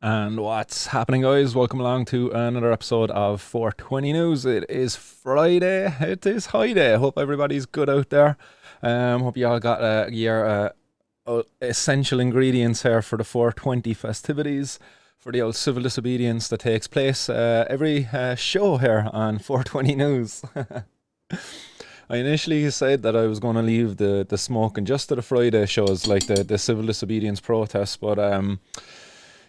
And what's happening, guys? Welcome along to another episode of 420 News. It is Friday. It is high day. Hope everybody's good out there. Hope you all got your essential ingredients here for the 420 festivities, for the old civil disobedience that takes place every show here on 420 News. I initially said that I was going to leave the smoking just to the Friday shows, like the civil disobedience protests, but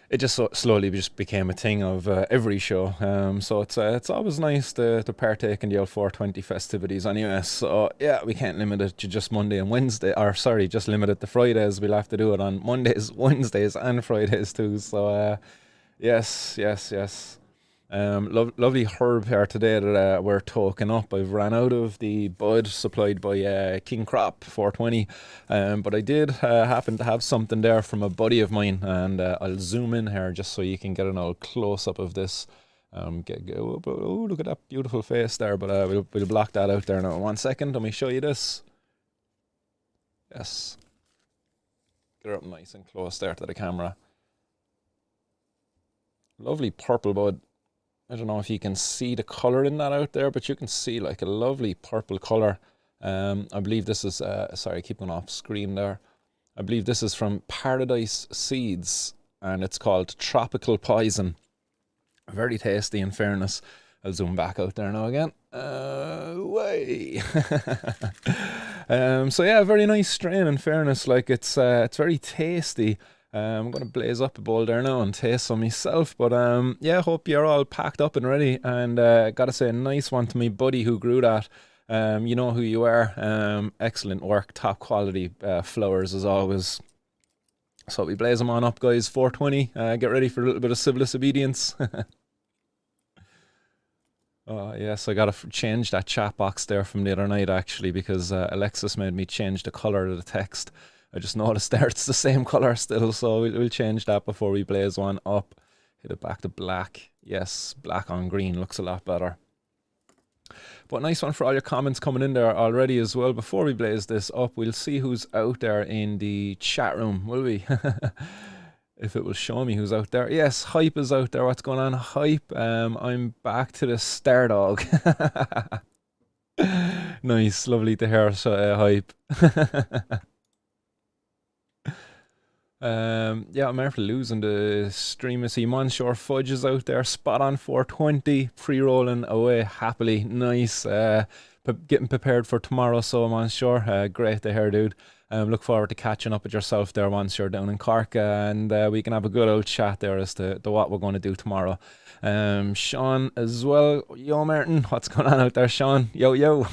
it just slowly just became a thing of every show. So it's always nice to partake in the old 420 festivities anyway. So yeah, we can't limit it to just Monday and Wednesday, or sorry, just limit it to Fridays. We'll have to do it on Mondays, Wednesdays, and Fridays too. So yes. Lovely herb here today that we're toking up. I've ran out of the bud supplied by King Crop 420, but I did happen to have something there from a buddy of mine, and I'll zoom in here just so you can get an old close up of this. Oh, look at that beautiful face there, but we'll block that out there now. 1 second, let me show you this. Yes, get her up nice and close there to the camera. Lovely purple bud. I don't know if you can see the colour in that out there, but you can see like a lovely purple colour. I believe this is, sorry, I keep going off screen there. I believe this is from Paradise Seeds, and it's called Tropical Poison. Very tasty, in fairness. I'll zoom back out there now again. Way. So yeah, very nice strain, in fairness. Like it's very tasty. I'm going to blaze up a bowl there now and taste some myself. But yeah, hope you're all packed up and ready. And gotta say, a nice one to me buddy who grew that. You know who you are. Excellent work, top quality flowers as always. So we blaze them on up, guys. 420. Get ready for a little bit of civil disobedience. Oh yes, I gotta change that chat box there from the other night actually, because Alexis made me change the color of the text. I just noticed there it's the same colour still, so we'll change that before we blaze one up. Hit it back to black. Yes, black on green looks a lot better. But nice one for all your comments coming in there already as well. Before we blaze this up, we'll see who's out there in the chat room, will we? If it will show me who's out there. Yes, Hype is out there. What's going on, Hype? I'm back to the Star Dog. Nice, lovely to hear, Hype. Yeah, I'm after losing the stream. I see Monsieur Fudge is out there, spot on 420, pre-rolling away happily. Nice, getting prepared for tomorrow, so Monsieur, great to hear, dude. Look forward to catching up with yourself there once you're down in Cork, and we can have a good old chat there as to what we're going to do tomorrow. Sean as well. Yo, Martin, what's going on out there, Sean? Yo.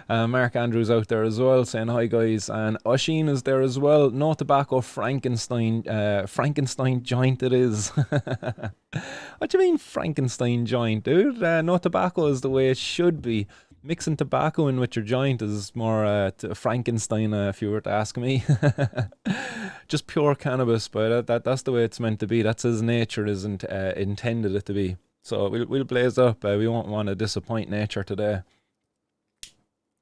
Mark Andrews out there as well, saying hi, guys. And Oshin is there as well. No tobacco, Frankenstein joint it is. What do you mean Frankenstein joint, dude? No tobacco is the way it should be. Mixing tobacco in with your joint is more Frankenstein, if you were to ask me. Just pure cannabis, but that's the way it's meant to be. That's as nature isn't intended it to be. So we'll blaze up. We won't want to disappoint nature today.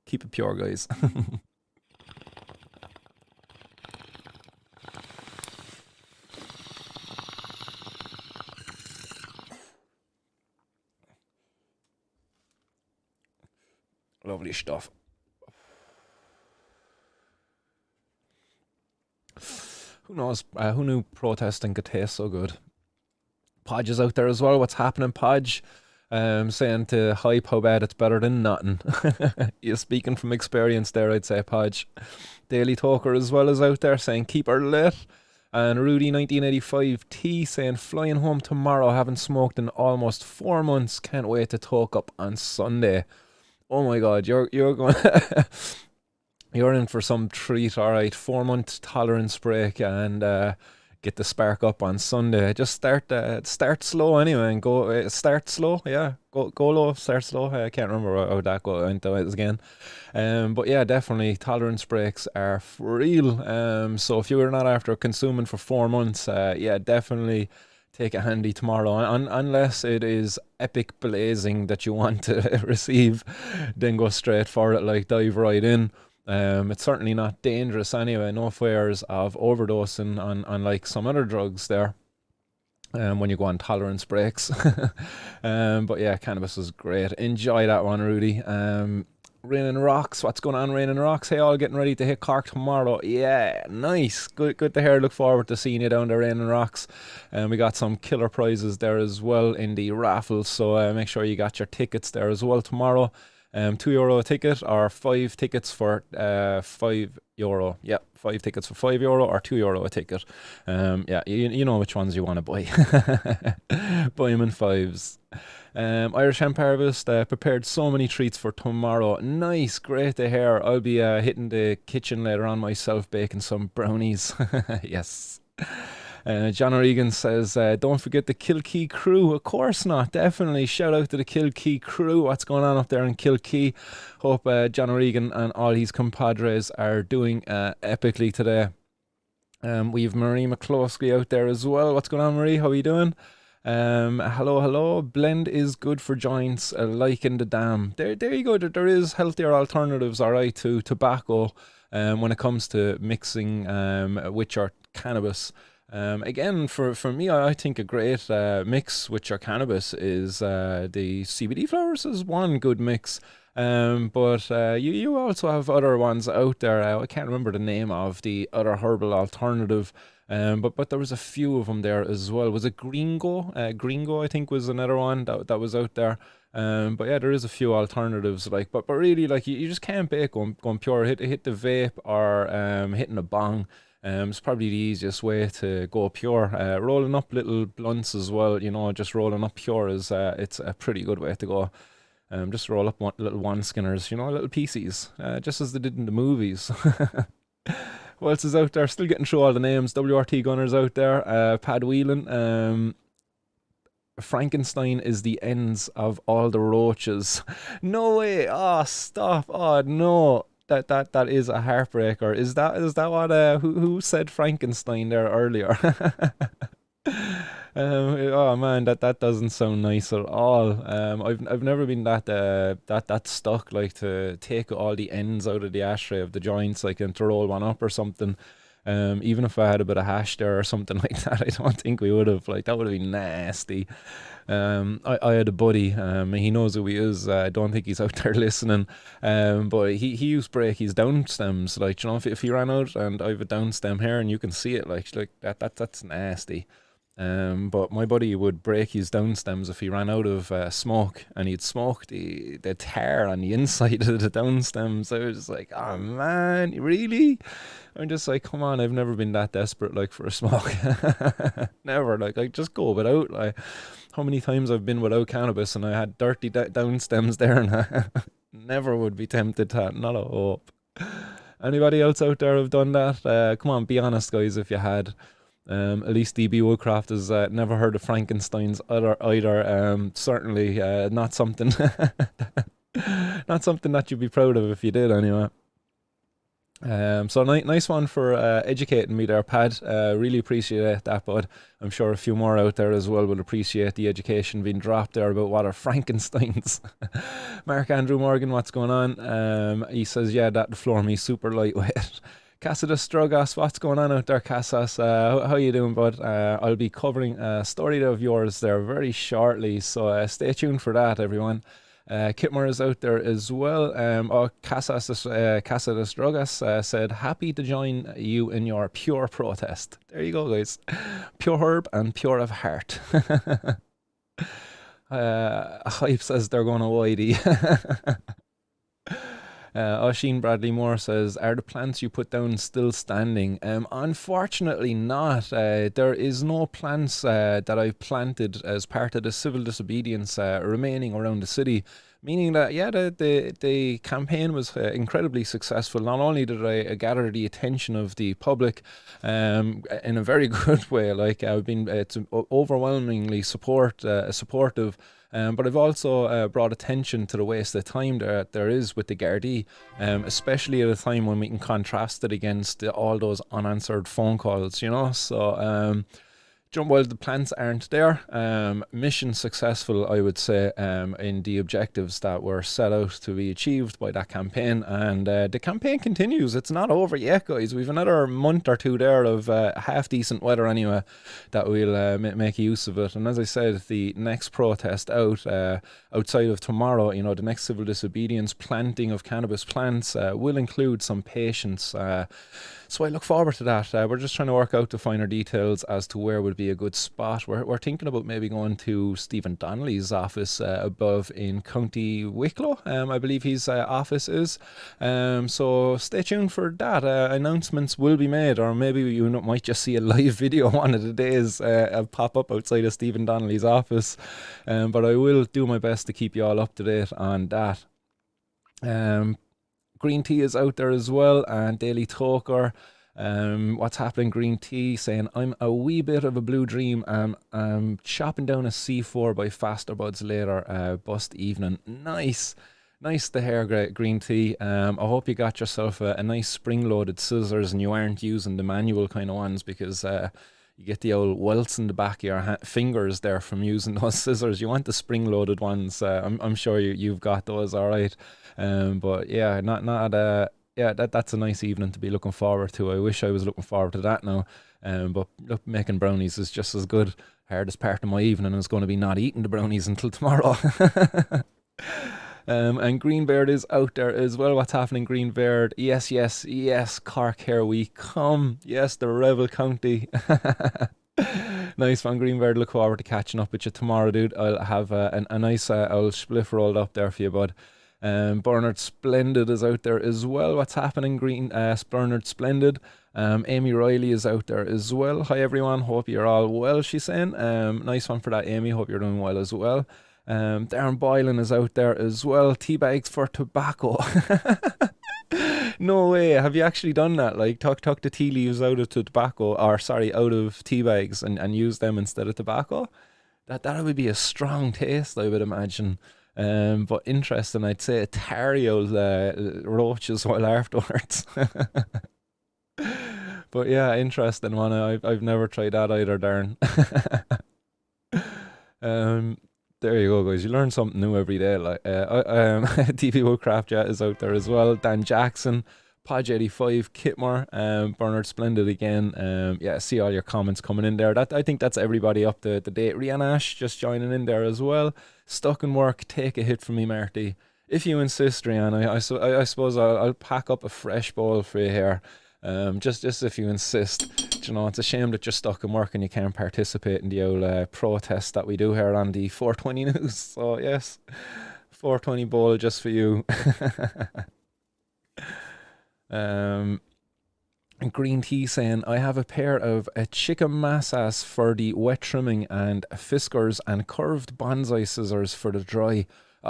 Keep it pure, guys. Lovely stuff. Who knows? Who knew protesting could taste so good? Podge is out there as well. What's happening, Podge? Saying to Hype how bad it's better than nothing. You're speaking from experience there, I'd say, Podge. Daily Talker as well is out there saying keep her lit. And Rudy 1985T saying flying home tomorrow, haven't smoked in almost 4 months, can't wait to talk up on Sunday. Oh my god, you're going you're in for some treat, alright. 4 month tolerance break and get the spark up on Sunday. Just start slow anyway and go start slow, yeah. Go low, start slow. I can't remember how that went again. But yeah, definitely tolerance breaks are for real. So if you were not after consuming for 4 months, yeah, definitely take it handy tomorrow. Unless it is epic blazing that you want to receive, then go straight for it, like dive right in. It's certainly not dangerous anyway, no fears of overdosing on like some other drugs there. when you go on tolerance breaks. But yeah, cannabis is great. Enjoy that one, Rudy. Rain and Rocks, what's going on, Rain and Rocks? Hey, all getting ready to hit Cork tomorrow. Yeah, nice. Good to hear. Look forward to seeing you down there, Rain and Rocks. And we got some killer prizes there as well in the raffle, so make sure you got your tickets there as well tomorrow. €2 a ticket, or 5 tickets for €5. Yeah, 5 tickets for €5 or €2 a ticket. Yeah, you know which ones you want to buy. Buy them in fives. Irish Hemp Harvest prepared so many treats for tomorrow. Nice, great to hear. I'll be hitting the kitchen later on myself, baking some brownies. Yes. John O'Regan says, don't forget the Kilkee crew. Of course not, definitely. Shout out to the Kilkee crew. What's going on up there in Kilkee? Hope John O'Regan and all his compadres are doing epically today. We've Marie McCloskey out there as well. What's going on, Marie? How are you doing? Hello. Blend is good for joints, like in the dam. There you go. There is healthier alternatives, alright, to tobacco when it comes to mixing with your cannabis. Again, for me, I think a great mix with your cannabis is the CBD flowers is one good mix. But you also have other ones out there. I can't remember the name of the other herbal alternative. But there was a few of them there as well. Was it Gringo? Gringo, I think, was another one that was out there. But yeah, there is a few alternatives. But really, you just can't bake going pure. Hit the vape or hitting a bong. It's probably the easiest way to go pure. Rolling up little blunts as well, just rolling up pure is it's a pretty good way to go. Just roll up little one skinners, little pieces, just as they did in the movies. Who else is out there? Still getting through all the names. WRT Gunners out there. Pad Whelan. Frankenstein is the ends of all the roaches. No way. Oh, stop. Oh, no. That is a heartbreaker. Is that what who said Frankenstein there earlier? Oh man, that doesn't sound nice at all. I've never been that stuck, to take all the ends out of the ashtray of the joints, and to roll one up or something. Even if I had a bit of hash there or something like that, I don't think we would have. That would have been nasty. I had a buddy, he knows who he is. I don't think he's out there listening. But he used to break his down stems. If he ran out, and I have a down stem here, and you can see it, that's nasty. But my buddy would break his down stems if he ran out of smoke, and he'd smoke the tar on the inside of the down stems. I was just like, oh man, really? I'm just like, come on, I've never been that desperate for a smoke. Never. I just go without. How many times I've been without cannabis and I had dirty down stems there, and I never would be tempted to. Not a hope. Anybody else out there have done that? Come on, be honest, guys, if you had. At least DB Woodcraft has never heard of Frankenstein's either. Certainly not something not something that you'd be proud of if you did, anyway. So nice one for educating me there, Pad. Really appreciate that, bud. I'm sure a few more out there as well will appreciate the education being dropped there about what are Frankensteins. Mark Andrew Morgan, what's going on? He says, yeah, that'd floor me super lightweight. Cassidus Drogas, what's going on out there, Cassas? How you doing, bud? I'll be covering a story of yours there very shortly, so stay tuned for that, everyone. Kitmar is out there as well. Cassidus Drogas said, happy to join you in your pure protest. There you go, guys. Pure herb and pure of heart. Hype says they're going to Whitey. Oisin Bradley Moore says, are the plants you put down still standing? Unfortunately not. There is no plants that I've planted as part of the civil disobedience remaining around the city, meaning that, yeah, the campaign was incredibly successful. Not only did I gather the attention of the public in a very good way, it's overwhelmingly supportive, but I've also brought attention to the waste of time that there is with the Gardai, especially at a time when we can contrast it against all those unanswered phone calls, so while the plants aren't there, mission successful, I would say, in the objectives that were set out to be achieved by that campaign. And the campaign continues. It's not over yet, guys. We've another month or two there of half decent weather anyway that we'll make use of it. And as I said, the next protest outside of tomorrow, the next civil disobedience planting of cannabis plants will include some patients. So I look forward to that. We're just trying to work out the finer details as to where would be a good spot. We're thinking about maybe going to Stephen Donnelly's office above in County Wicklow, I believe his office is. So stay tuned for that. Announcements will be made, or maybe you might just see a live video one of the days pop up outside of Stephen Donnelly's office. But I will do my best to keep you all up to date on that. Green tea is out there as well, and Daily Toker. What's happening? Green tea saying, I'm a wee bit of a blue dream. I'm chopping down a C4 by Faster Buds later. Bust evening. Nice to hear, green tea. I hope you got yourself a nice spring-loaded scissors and you aren't using the manual kind of ones, because you get the old welts in the back of your fingers there from using those scissors. You want the spring-loaded ones. I'm sure you've got those, all right. But yeah, that's a nice evening to be looking forward to. I wish I was looking forward to that now. But look, making brownies is just as good. Hardest part of my evening is going to be not eating the brownies until tomorrow. And Greenbeard is out there as well. What's happening, Greenbeard? Yes, Cork, here we come. Yes, the Rebel County. Nice one, Greenbeard. Look forward to catching up with you tomorrow, dude. I'll have a nice old spliff rolled up there for you, bud. Bernard Splendid is out there as well. What's happening, Bernard Splendid? Amy Riley is out there as well. Hi, everyone. Hope you're all well, she's saying. Nice one for that, Amy. Hope you're doing well as well. Darren Boylan is out there as well. Tea bags for tobacco. No way. Have you actually done that? Like, tuck the tea leaves out of tobacco, or sorry, out of tea bags and use them instead of tobacco? That would be a strong taste, I would imagine. But interesting. I'd say a tarry old roach as well afterwards. But yeah, interesting one. I've never tried that either, Darren. There you go, guys. You learn something new every day. Like TV Woodcraft Jet is out there as well. Dan Jackson, Podge85, Kitmore, Bernard Splendid again. Yeah, see all your comments coming in there. I think that's everybody up to date. Rihanna Ash just joining in there as well. Stuck in work, take a hit from me, Marty. If you insist, Rihanna, I suppose I'll pack up a fresh bowl for you here. Just if you insist. It's a shame that you're stuck in work and you can't participate in the old protest that we do here on the 420 News. So yes, 420 bowl just for you. Green tea saying, I have a pair of chicken massas for the wet trimming and fiskers and curved bonsai scissors for the dry.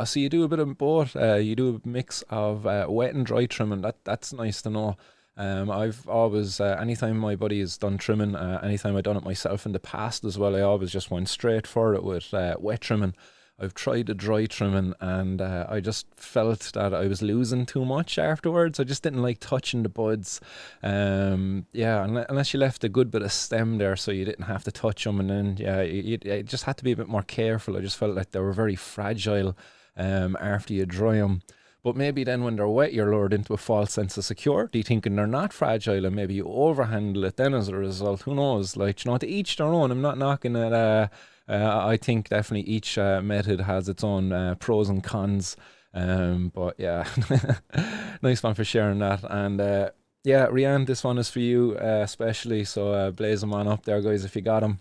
So you do a bit of both. You do a mix of wet and dry trimming. That's nice to know. I've always, anytime my buddy has done trimming, anytime I've done it myself in the past as well, I always just went straight for it with wet trimming. I've tried the dry trimming and I just felt that I was losing too much afterwards. I just didn't like touching the buds. Yeah, unless you left a good bit of stem there so you didn't have to touch them. And then, yeah, you just had to be a bit more careful. I just felt like they were very fragile after you dry them. But maybe then when they're wet, you're lured into a false sense of security, thinking they're not fragile, and maybe you overhandle it then as a result. Who knows? Like, to each their own. I'm not knocking it. I think definitely each method has its own pros and cons. But yeah, nice one for sharing that. And yeah, Rianne, this one is for you especially. So blaze them on up there, guys, if you got them.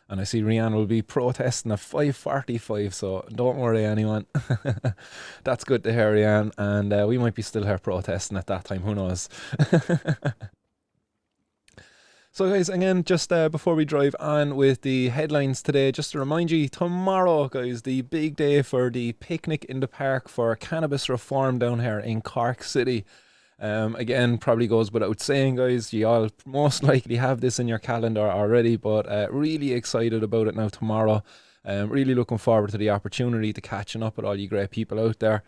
And I see Rianne will be protesting at 5:45, so don't worry, anyone. That's good to hear, Rianne. And we might be still here protesting at that time, who knows. So guys, again, just before we drive on with the headlines today, just to remind you, tomorrow, guys, the big day for the picnic in the park for cannabis reform down here in Cork City. Again, probably goes without saying, guys, you all most likely have this in your calendar already, but really excited about it now tomorrow. Really looking forward to the opportunity to catching up with all you great people out there.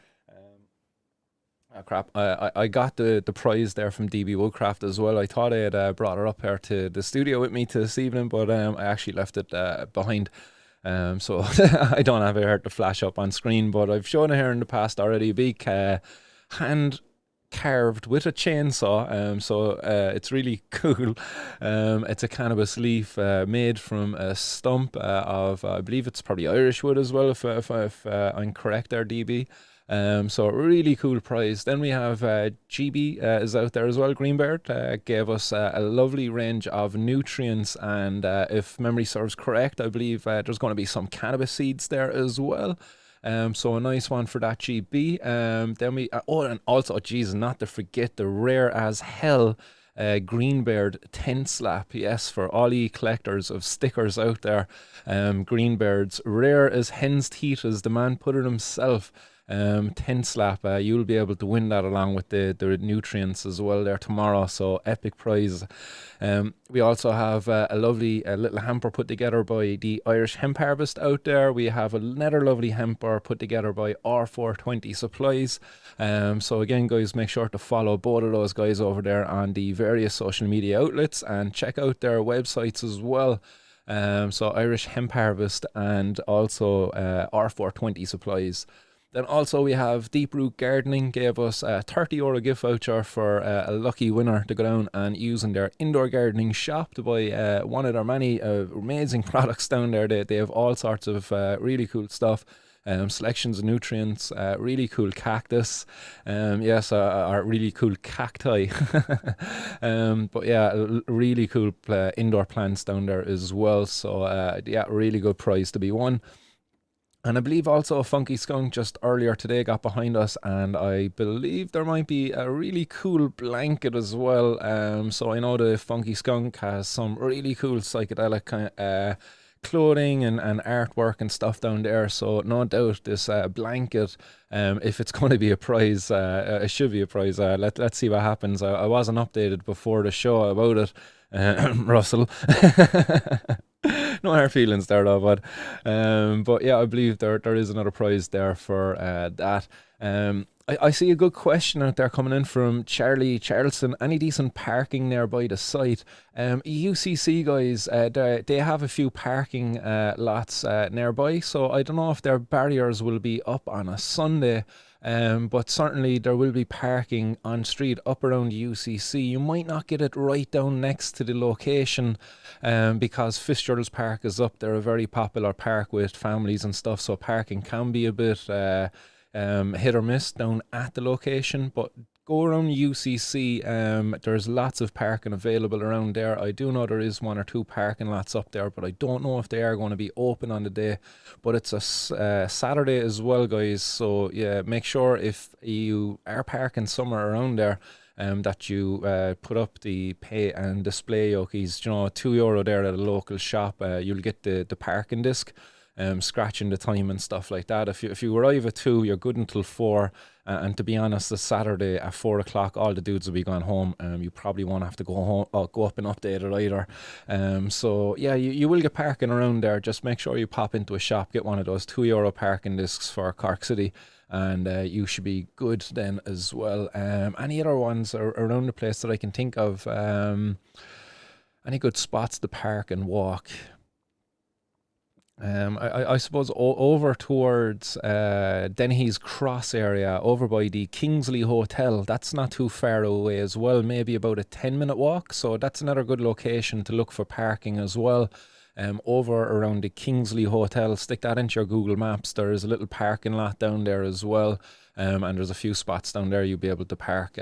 Oh crap! I got the prize there from DB Woodcraft as well. I thought I had brought her up here to the studio with me to this evening, but I actually left it behind. So I don't have it here to flash up on screen, but I've shown it here in the past already. Big hand carved with a chainsaw. So it's really cool. It's a cannabis leaf made from a stump of I believe it's probably Irish wood as well, if I'm correct there, DB. So really cool prize. Then we have GB is out there as well. Greenbird gave us a lovely range of nutrients, and if memory serves correct, I believe there's going to be some cannabis seeds there as well. So a nice one for that GB. Then we and also, Jesus, not to forget the rare as hell Greenbird tent slap. Yes, for all you collectors of stickers out there, Greenbird's rare as hen's teeth, as the man put it himself. Tent slap, you'll be able to win that along with the nutrients as well there tomorrow, so epic prize. We also have a lovely little hamper put together by the Irish Hemp Harvest out there. We have another lovely hamper put together by R420 Supplies. So again, guys, make sure to follow both of those guys over there on the various social media outlets and check out their websites as well. So Irish Hemp Harvest and also R420 Supplies. Then also we have Deep Root Gardening gave us a €30 gift voucher for a lucky winner to go down and use in their indoor gardening shop to buy one of their many amazing products down there. They have all sorts of really cool stuff. Selections of nutrients, really cool cactus, yes, our really cool cacti. But yeah, really cool indoor plants down there as well. So yeah, really good prize to be won. And I believe also a Funky Skunk just earlier today got behind us, and I believe there might be a really cool blanket as well. So I know the Funky Skunk has some really cool psychedelic kind of clothing and artwork and stuff down there. So no doubt this blanket, if it's going to be a prize, it should be a prize. Let's see what happens. I wasn't updated before the show about it, Russell. No hard feelings there though, but yeah, I believe there is another prize there for that. I see a good question out there coming in from Charlie Charleston. Any decent parking nearby the site? UCC guys, they have a few parking lots nearby, so I don't know if their barriers will be up on a Sunday. But certainly there will be parking on street up around UCC. You might not get it right down next to the location because Fitzgerald's Park is up there, a very popular park with families and stuff, so parking can be a bit hit or miss down at the location. But go around UCC, there's lots of parking available around there. I do know there is one or two parking lots up there, but I don't know if they are going to be open on the day. But it's a Saturday as well, guys, so yeah, make sure if you are parking somewhere around there that you put up the pay and display yokies, you know, €2 there at a local shop. You'll get the parking disc, scratching the time and stuff like that. If you arrive at 2, you're good until 4. And to be honest, this Saturday at 4 o'clock, all the dudes will be going home. You probably won't have to go home or go up and update it either. So yeah, you will get parking around there. Just make sure you pop into a shop, get one of those €2 parking discs for Cork City, and you should be good then as well. Any other ones around the place that I can think of? Any good spots to park and walk? I suppose over towards Dennehy's Cross area, over by the Kingsley Hotel, that's not too far away as well, maybe about a 10-minute walk, so that's another good location to look for parking as well. Over around the Kingsley Hotel, stick that into your Google Maps. There is a little parking lot down there as well, and there's a few spots down there you'll be able to park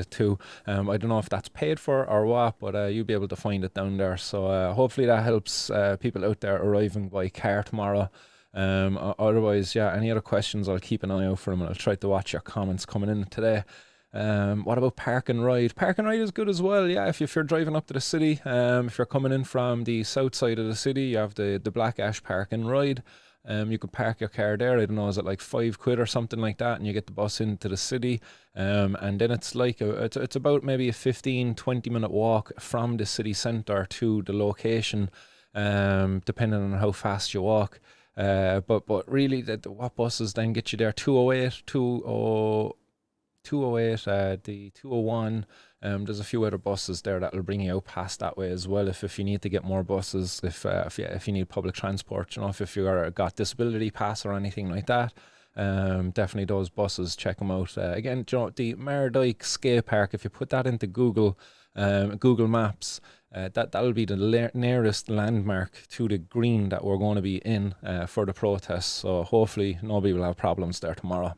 too. I don't know if that's paid for or what, but you'll be able to find it down there. So hopefully that helps people out there arriving by car tomorrow. Otherwise, yeah, any other questions, I'll keep an eye out for them, and I'll try to watch your comments coming in today. What about park and ride? Park and ride is good as well, yeah. If you're driving up to the city, if you're coming in from the south side of the city, you have the Black Ash Park and Ride. You could park your car there. I don't know, is it like £5 or something like that, and you get the bus into the city. And then it's like it's about maybe a 15-20 minute walk from the city centre to the location, depending on how fast you walk. But really, what buses then get you there? 208, 208, the 201. There's a few other buses there that will bring you out past that way as well. If you need to get more buses, if you need public transport, if you've got disability pass or anything like that, definitely those buses, check them out. Again, the Mardyke Skate Park. If you put that into Google Maps, that'll be the nearest landmark to the green that we're going to be in for the protest. So hopefully nobody will have problems there tomorrow.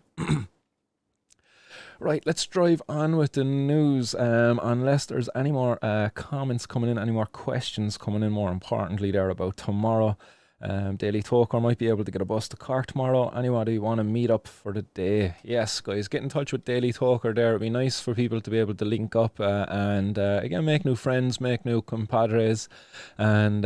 Right, let's drive on with the news. Unless there's any more comments coming in, any more questions coming in, more importantly, there about tomorrow. Daily Talker might be able to get a bus to Cork tomorrow. Anybody want to meet up for the day? Yes, guys, get in touch with Daily Talker there. It'd be nice for people to be able to link up and again, make new friends, make new compadres, and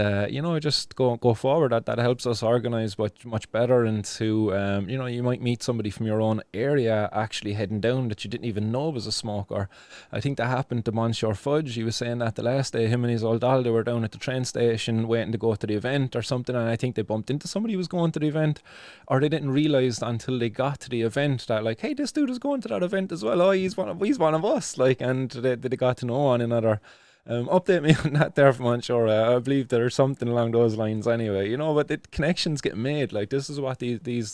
just go forward. That helps us organise much better into you might meet somebody from your own area actually heading down that you didn't even know was a smoker. I think that happened to Monsieur Fudge. He was saying that the last day, him and his old doll, they were down at the train station waiting to go to the event or something, and I think they bumped into somebody who was going to the event, or they didn't realise until they got to the event that, like, hey, this dude is going to that event as well. Oh, he's one of us. Like, and they got to know one another. Update me on that there, from sure. I believe there's something along those lines anyway. But the connections get made. Like, this is what these days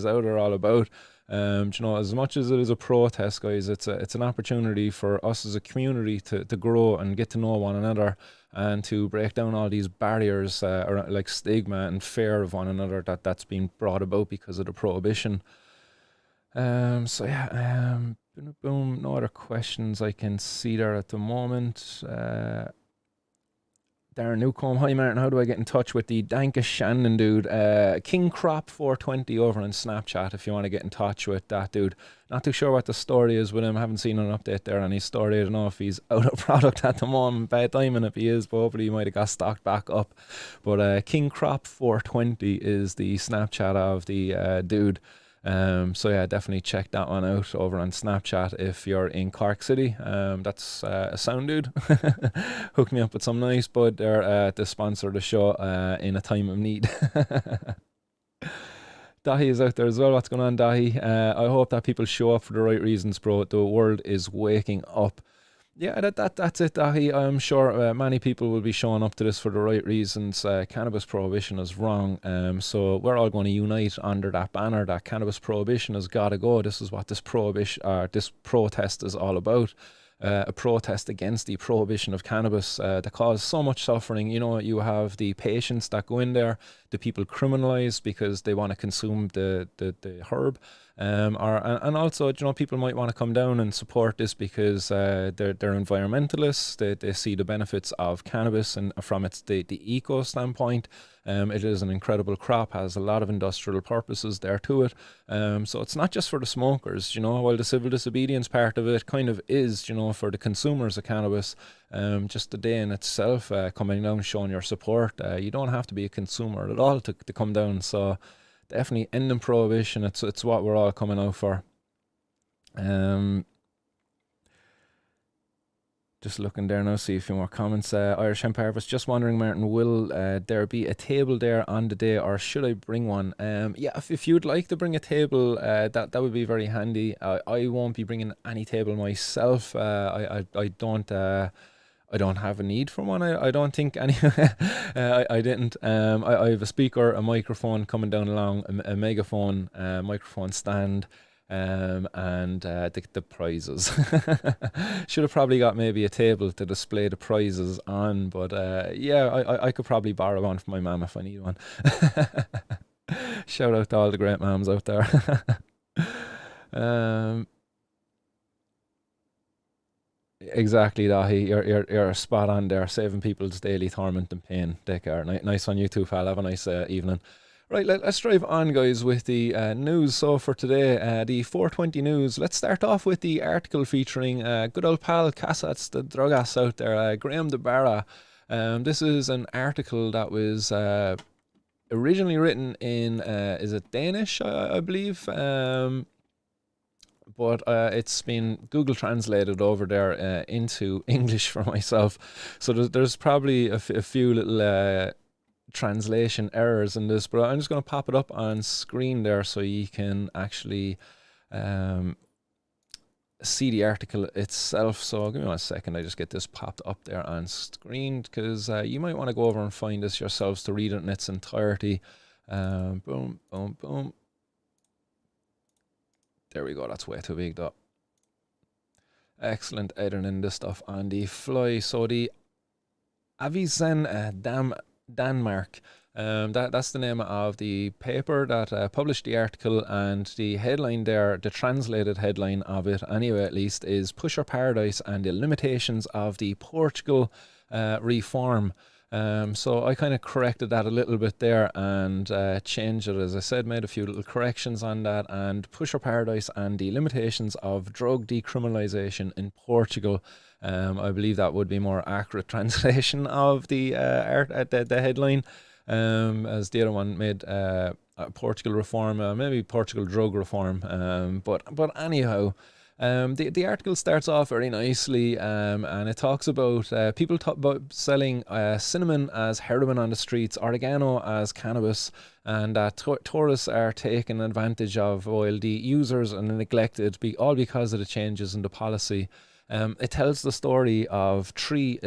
out are all about. As much as it is a protest, guys, it's an opportunity for us as a community to grow and get to know one another, and to break down all these barriers, or like stigma and fear of one another that's been brought about because of the prohibition. Boom, no other questions I can see there at the moment. Darren Newcomb, hi Martin, how do I get in touch with the Danka Shannon dude? King Crop 420 over on Snapchat if you want to get in touch with that dude. Not too sure what the story is with him. I haven't seen an update there on his story. I don't know if he's out of product at the moment. Bad timing if he is, but hopefully he might have got stocked back up. But King Crop 420 is the Snapchat of the dude. So yeah, definitely check that one out over on Snapchat if you're in Cork City. That's a sound dude. Hook me up with some nice bud there to sponsor the show in a time of need. Dahi is out there as well. What's going on, Dahi? I hope that people show up for the right reasons, bro. The world is waking up. Yeah, that's it, Dahi. I'm sure many people will be showing up to this for the right reasons. Cannabis prohibition is wrong. So we're all going to unite under that banner that cannabis prohibition has got to go. This is what this protest is all about. A protest against the prohibition of cannabis that caused so much suffering. You have the patients that go in there, the people criminalized because they want to consume the herb. And also, people might want to come down and support this because they're environmentalists. They see the benefits of cannabis, and from the eco standpoint, it is an incredible crop, has a lot of industrial purposes there to it. So it's not just for the smokers, while the civil disobedience part of it kind of is, for the consumers of cannabis. Just the day in itself, coming down, showing your support. You don't have to be a consumer at all to come down. So definitely ending prohibition. It's what we're all coming out for. Just looking there now, see a few more comments. Irish Hemp Harvest, just wondering, Martin, will there be a table there on the day, or should I bring one? Yeah, if you'd like to bring a table, that would be very handy. I won't be bringing any table myself. I don't have a need for one. I don't think any. I didn't. I have a speaker, a microphone coming down along, a megaphone, microphone stand, and the prizes. Should have probably got maybe a table to display the prizes on, but yeah, I could probably borrow one from my mum if I need one. Shout out to all the great mums out there. Exactly, Dahi. You're spot on there. Saving people's daily torment and pain. Take care. Nice on you too, pal. Have a nice evening. Right, let's drive on, guys, with the news. So for today, the 420 news. Let's start off with the article featuring good old pal Cassats, the drugass out there, Graham de Barra. This is an article that was originally written in, is it Danish, I believe? But it's been Google translated over there into English for myself. So there's probably a few little translation errors in this, but I'm just going to pop it up on screen there so you can actually see the article itself. So give me 1 second, I just get this popped up there on screen, because you might want to go over and find this yourselves to read it in its entirety. Boom, boom, boom. There we go, that's way too big though. Excellent editing this stuff on the fly. So the Avisen Danmark, that's the name of the paper that published the article, and the headline there, the translated headline of it anyway at least, is Pusher Paradise and the Limitations of the Portugal Reform. So I kind of corrected that a little bit there and changed it, as I said, made a few little corrections on that. And Pusher Paradise and the Limitations of Drug Decriminalisation in Portugal. I believe that would be more accurate translation of the the headline, as the other one made Portugal Reform, maybe Portugal Drug Reform. But anyhow. The article starts off very nicely, and it talks about people talk about selling cinnamon as heroin on the streets, oregano as cannabis, and that tourists are taking advantage of while the users are neglected, all because of the changes in the policy. It tells the story of three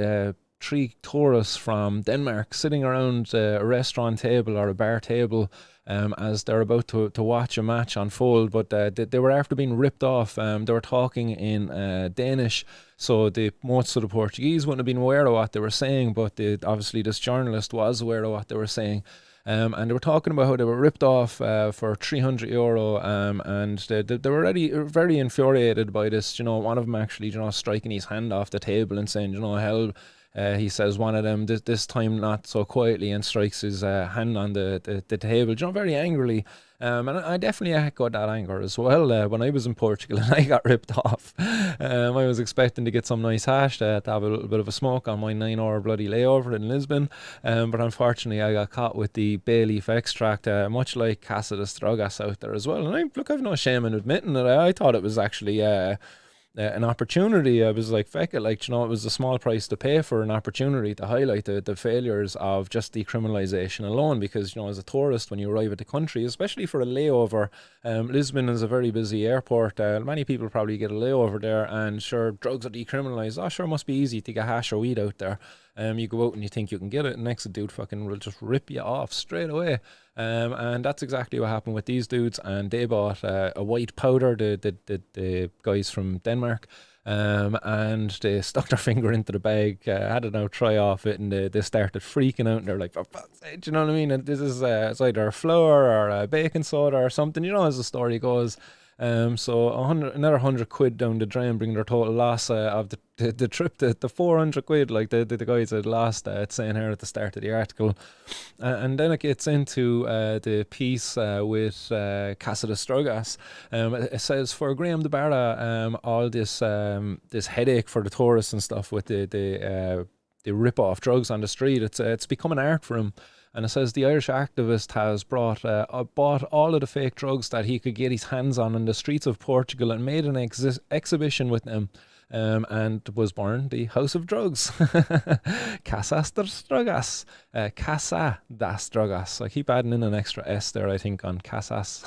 tourists from Denmark sitting around a restaurant table or a bar table as they're about to watch a match unfold, but they were after being ripped off. They were talking in Danish, so most of the Portuguese wouldn't have been aware of what they were saying, but obviously this journalist was aware of what they were saying. And they were talking about how they were ripped off for €300, and they were already very infuriated by this. One of them actually, striking his hand off the table and saying, hell. He says one of them this time not so quietly, and strikes his hand on the table, very angrily. And I definitely echoed that anger as well when I was in Portugal and I got ripped off. I was expecting to get some nice hash to have a little bit of a smoke on my 9-hour bloody layover in Lisbon, but unfortunately I got caught with the bay leaf extract, much like Casa de Strogas out there as well. And I've no shame in admitting it. I thought it was actually an opportunity. I was like, feck it, it was a small price to pay for an opportunity to highlight the failures of just decriminalisation alone, because as a tourist, when you arrive at the country, especially for a layover, Lisbon is a very busy airport. Many people probably get a layover there, and sure, drugs are decriminalised. Sure, it must be easy to get hash or weed out there. You go out and you think you can get it, and next dude fucking will just rip you off straight away. And that's exactly what happened with these dudes, and they bought a white powder, the guys from Denmark, and they stuck their finger into the bag, had it out, try off it, and they started freaking out, and they're like, for fuck's sake, do you know what I mean? And this is it's either flour or baking soda or something, as the story goes. So another 100 quid down the drain, bringing their total loss of the trip to 400 quid, like the guys had lost. It's saying here at the start of the article, and then it gets into the piece with Casa de Strogas. It says, for Graham de Barra, all this headache for the tourists and stuff with the rip off drugs on the street, it's become an art for him. And it says the Irish activist has bought all of the fake drugs that he could get his hands on in the streets of Portugal, and made an exhibition with them, and was born the House of Drugs. Casas das Drogas. Casa das Drogas. I keep adding in an extra S there, I think, on Casas.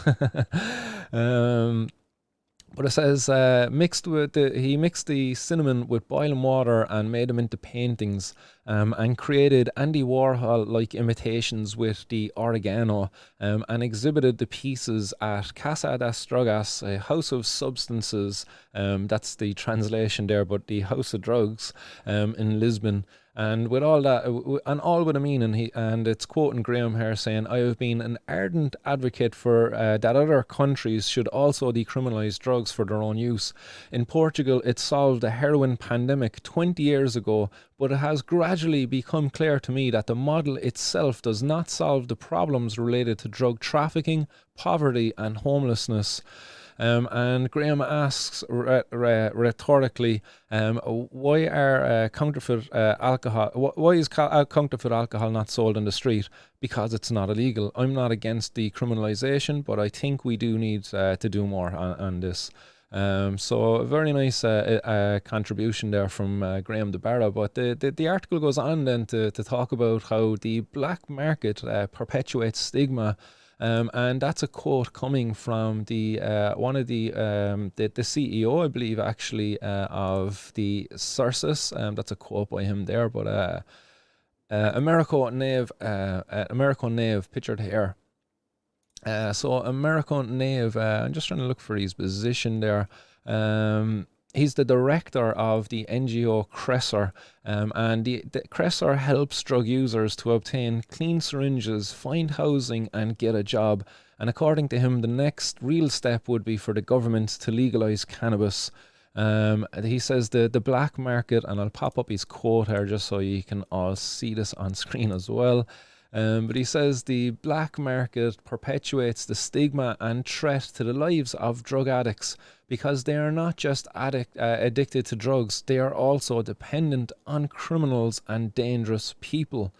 But it says he mixed the cinnamon with boiling water and made them into paintings, and created Andy Warhol-like imitations with the oregano, and exhibited the pieces at Casa das Drogas, a house of substances. That's the translation there, but the house of drugs in Lisbon. And with all that, and all with a meaning, and it's quoting Graham here saying, I have been an ardent advocate for that other countries should also decriminalise drugs for their own use. In Portugal, it solved the heroin pandemic 20 years ago, but it has gradually become clear to me that the model itself does not solve the problems related to drug trafficking, poverty and homelessness. And Graham asks rhetorically, why are counterfeit alcohol? Why is counterfeit alcohol not sold in the street? Because it's not illegal. I'm not against decriminalisation, but I think we do need to do more on this. So a very nice contribution there from Graham de Barra. But the article goes on then to talk about how the black market perpetuates stigma. And that's a quote coming from the one of the CEO, I believe, actually, of the Circus. That's a quote by him there. But Americo Nave, pictured here. So Americo Nave, I'm just trying to look for his position there. He's the director of the NGO Cressor, and the Cressor helps drug users to obtain clean syringes, find housing, and get a job. And according to him, the next real step would be for the government to legalise cannabis. He says the black market, and I'll pop up his quote here just so you can all see this on screen as well. But he says the black market perpetuates the stigma and threat to the lives of drug addicts because they are not just addicted to drugs, they are also dependent on criminals and dangerous people.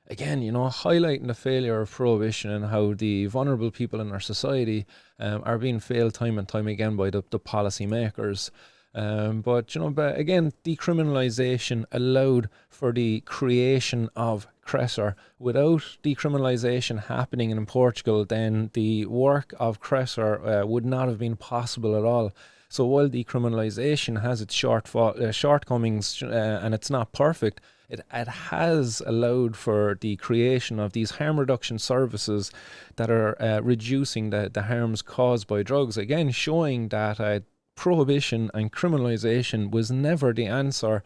Again, highlighting the failure of prohibition and how the vulnerable people in our society are being failed time and time again by the policy makers. But again, decriminalisation allowed for the creation of Cressor. Without decriminalisation happening in Portugal, then the work of Cressor would not have been possible at all. So while decriminalisation has its shortcomings and it's not perfect, it has allowed for the creation of these harm reduction services that are reducing the harms caused by drugs. Again, showing that prohibition and criminalisation was never the answer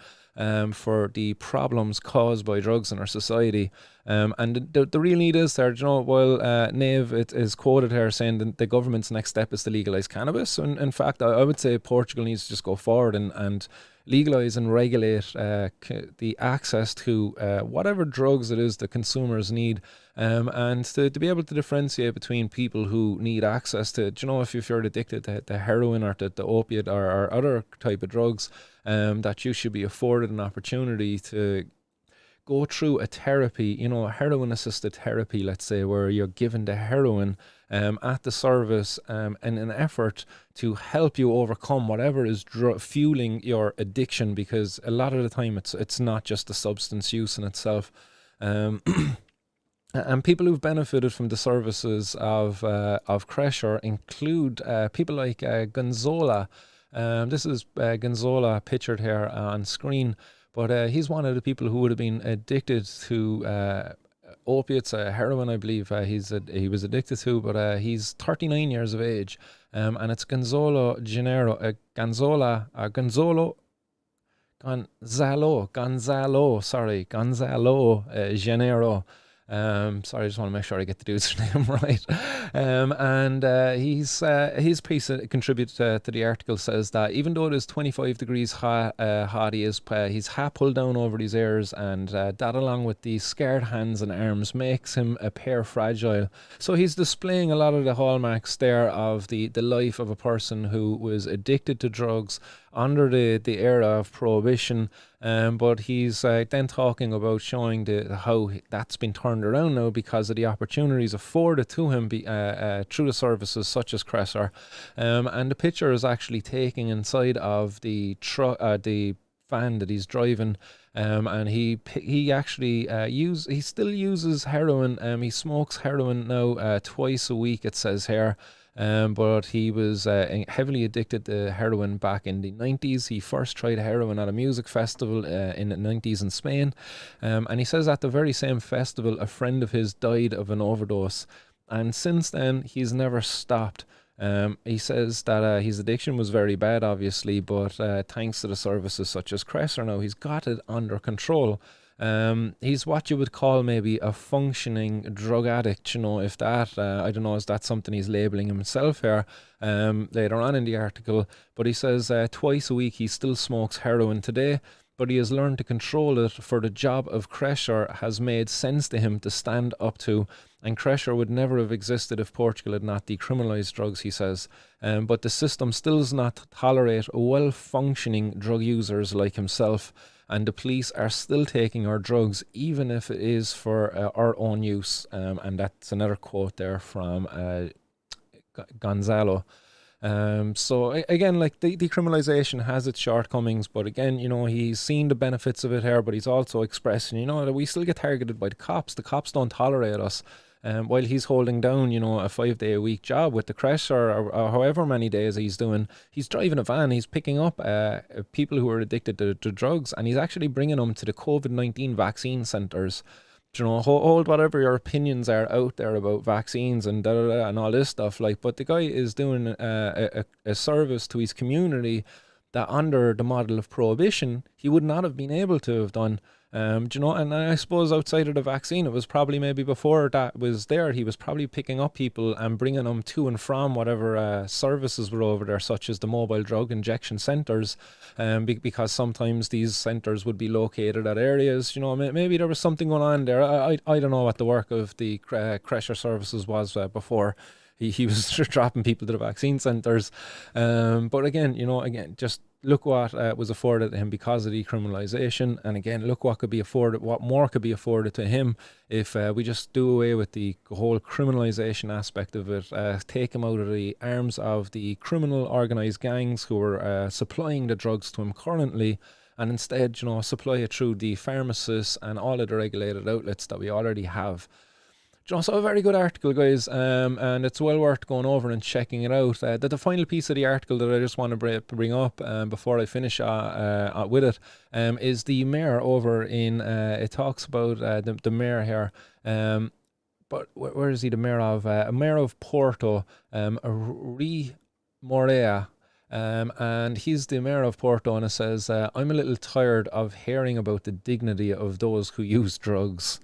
for the problems caused by drugs in our society. And the real need is there, while Nave is quoted here saying that the government's next step is to legalise cannabis. And in fact, I would say Portugal needs to just go forward and legalise and regulate the access to whatever drugs it is that consumers need, and to be able to differentiate between people who need access to, if you're addicted to heroin or to opiate or other type of drugs, that you should be afforded an opportunity to go through a therapy, heroin assisted therapy, let's say, where you're given the heroin at the service in an effort to help you overcome whatever is fueling your addiction, because a lot of the time it's not just the substance use in itself. And people who've benefited from the services of Cressor include people like Gonzola. This is Gonzola pictured here on screen. But he's one of the people who would have been addicted to opiates, heroin, I believe he was addicted to, but he's 39 years of age. And it's Gonzalo Janeiro, Gonzalo Janeiro. Sorry, I just want to make sure I get the dude's name right. And his piece contributed to the article says that even though it is 25 degrees hot, he's half pulled down over his ears, and that along with the scared hands and arms makes him appear fragile. So he's displaying a lot of the hallmarks there of the life of a person who was addicted to drugs under the era of prohibition, but he's then talking about showing how that's been turned around now because of the opportunities afforded to him through the services such as Cressor. And the picture is actually taken inside of the van that he's driving, and he actually he still uses heroin. He smokes heroin now twice a week, it says here. But he was heavily addicted to heroin back in the 90s. He first tried heroin at a music festival in the 90s in Spain. And he says at the very same festival, a friend of his died of an overdose. And since then, he's never stopped. He says that his addiction was very bad, obviously, but thanks to the services such as Cressor now, he's got it under control. He's what you would call maybe a functioning drug addict, if that, I don't know, is that something he's labeling himself here later on in the article. But he says twice a week he still smokes heroin today. but he has learned to control it, for the job of Cresher has made sense to him to stand up to, and Cresher would never have existed if Portugal had not decriminalised drugs, he says. But the system still does not tolerate well-functioning drug users like himself, and the police are still taking our drugs, even if it is for our own use. And that's another quote there from Gonzalo. So again, like, the decriminalisation has its shortcomings, but again, you know, he's seen the benefits of it here, but he's also expressing, you know, that we still get targeted by the cops. The cops don't tolerate us. While he's holding down, you know, a 5-day-a-week job with the crash, or however many days he's doing, he's driving a van, he's picking up people who are addicted to drugs, and he's actually bringing them to the COVID-19 vaccine centres. You know, hold whatever your opinions are out there about vaccines and and all this stuff, like, but the guy is doing a service to his community that under the model of prohibition he would not have been able to have done. You know, and I suppose outside of the vaccine, it was probably maybe before that was there, he was probably picking up people and bringing them to and from whatever services were over there, such as the mobile drug injection centres, because sometimes these centres would be located at areas, you know, maybe there was something going on there. I don't know what the work of the Cresher services was before he was dropping people to the vaccine centres. But again, you know, just look what was afforded to him because of decriminalisation, and again, look what could be afforded, what more could be afforded to him if we just do away with the whole criminalisation aspect of it, take him out of the arms of the criminal organised gangs who are supplying the drugs to him currently, and instead, you know, supply it through the pharmacists and all of the regulated outlets that we already have. So a very good article, guys, and it's well worth going over and checking it out. The final piece of the article that I just want to bring up before I finish with it is the mayor over in, it talks about the mayor here, but where is he, the mayor of? Mayor of Porto, Rui-Moreira. And he's the mayor of Porto, and it says, I'm a little tired of hearing about the dignity of those who use drugs.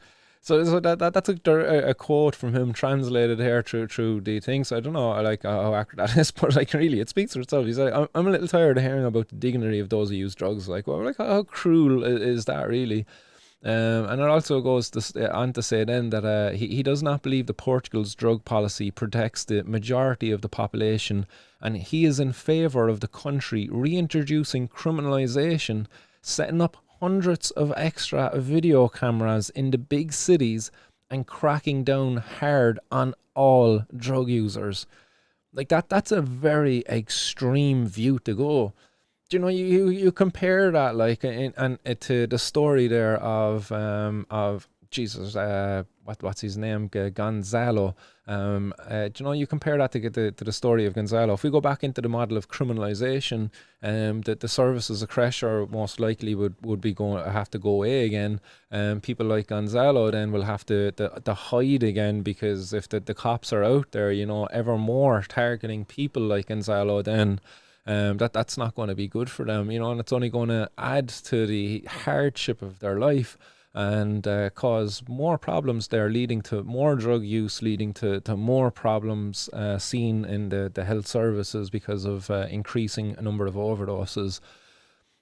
So that's a quote from him translated here through the thing. So I don't know like how accurate that is, but like really it speaks for itself. He's like, I'm a little tired of hearing about the dignity of those who use drugs. Like, well, like how cruel is that really? And it also goes on to say then that he does not believe that Portugal's drug policy protects the majority of the population, and he is in favour of the country reintroducing criminalisation, setting up hundreds of extra video cameras in the big cities, and cracking down hard on all drug users. Like that's a very extreme view to go. You know, you compare that like to the story there of Jesus, what's his name, Gonzalo. You know, you compare that to the story of Gonzalo. If we go back into the model of criminalisation, the services of Cresher most likely would have to go away again. People like Gonzalo then will have to hide again, because if the cops are out there, you know, ever more targeting people like Gonzalo, then that's not going to be good for them, you know, and it's only going to add to the hardship of their life, and cause more problems there, leading to more drug use, leading to more problems seen in the health services because of increasing number of overdoses.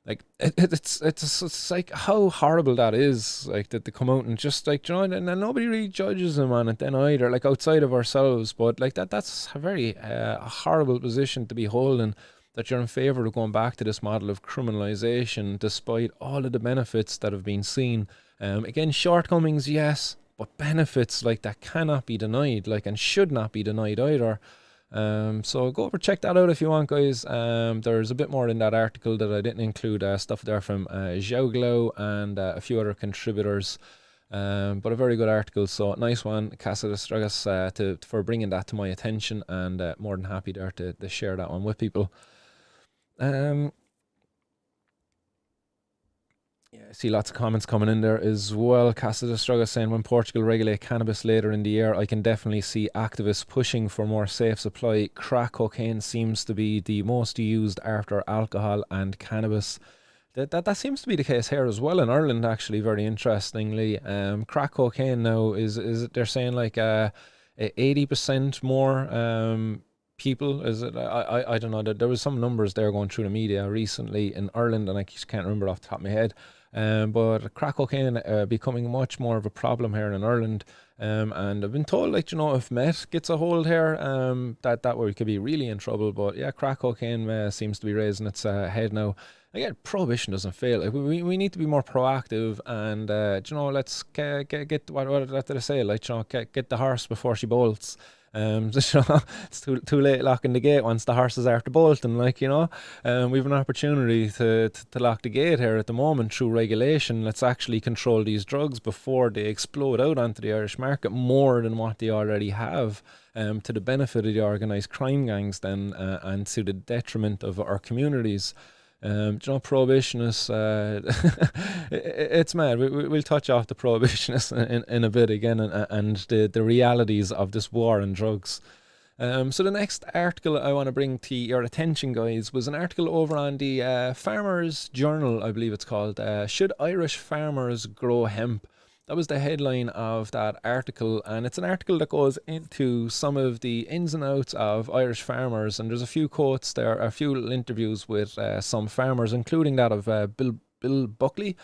Like it's like how horrible that is, like that they come out and just like, you know, and nobody really judges them on it then either, like outside of ourselves, but like that's a very horrible position to be holding, that you're in favour of going back to this model of criminalisation despite all of the benefits that have been seen. Again, shortcomings, yes, but benefits like that cannot be denied, like, and should not be denied either. So go over, check that out if you want, guys. There's a bit more in that article that I didn't include, stuff there from João and a few other contributors. But a very good article, so nice one, Casa de Stragas, for bringing that to my attention, and more than happy there to share that one with people. Yeah, I see lots of comments coming in there as well. Casa de Stragas saying, when Portugal regulate cannabis later in the year, I can definitely see activists pushing for more safe supply. Crack cocaine seems to be the most used after alcohol and cannabis. That seems to be the case here as well in Ireland, actually, very interestingly. Crack cocaine now is they're saying like 80% more people. Is it? I don't know. There was some numbers there going through the media recently in Ireland, and I just can't remember off the top of my head. But crack cocaine becoming much more of a problem here in Ireland. And I've been told, like, if meth gets a hold here, that we could be really in trouble. But yeah, crack cocaine seems to be raising its head now. Again, prohibition doesn't fail. Like, we need to be more proactive, and let's get what did I say? Like, get the horse before she bolts. It's too late locking the gate once the horses are to bolt, and we've an opportunity to lock the gate here at the moment through regulation. Let's actually control these drugs before they explode out onto the Irish market more than what they already have, to the benefit of the organised crime gangs then, and to the detriment of our communities. Prohibitionists, it's mad. We'll touch off the prohibitionists in a bit again, and the realities of this war on drugs. So the next article I want to bring to your attention, guys, was an article over on the Farmers Journal, I believe it's called. Should Irish farmers grow hemp? That was the headline of that article, and it's an article that goes into some of the ins and outs of Irish farmers, and there's a few quotes there, a few little interviews with some farmers, including that of Bill Buckley.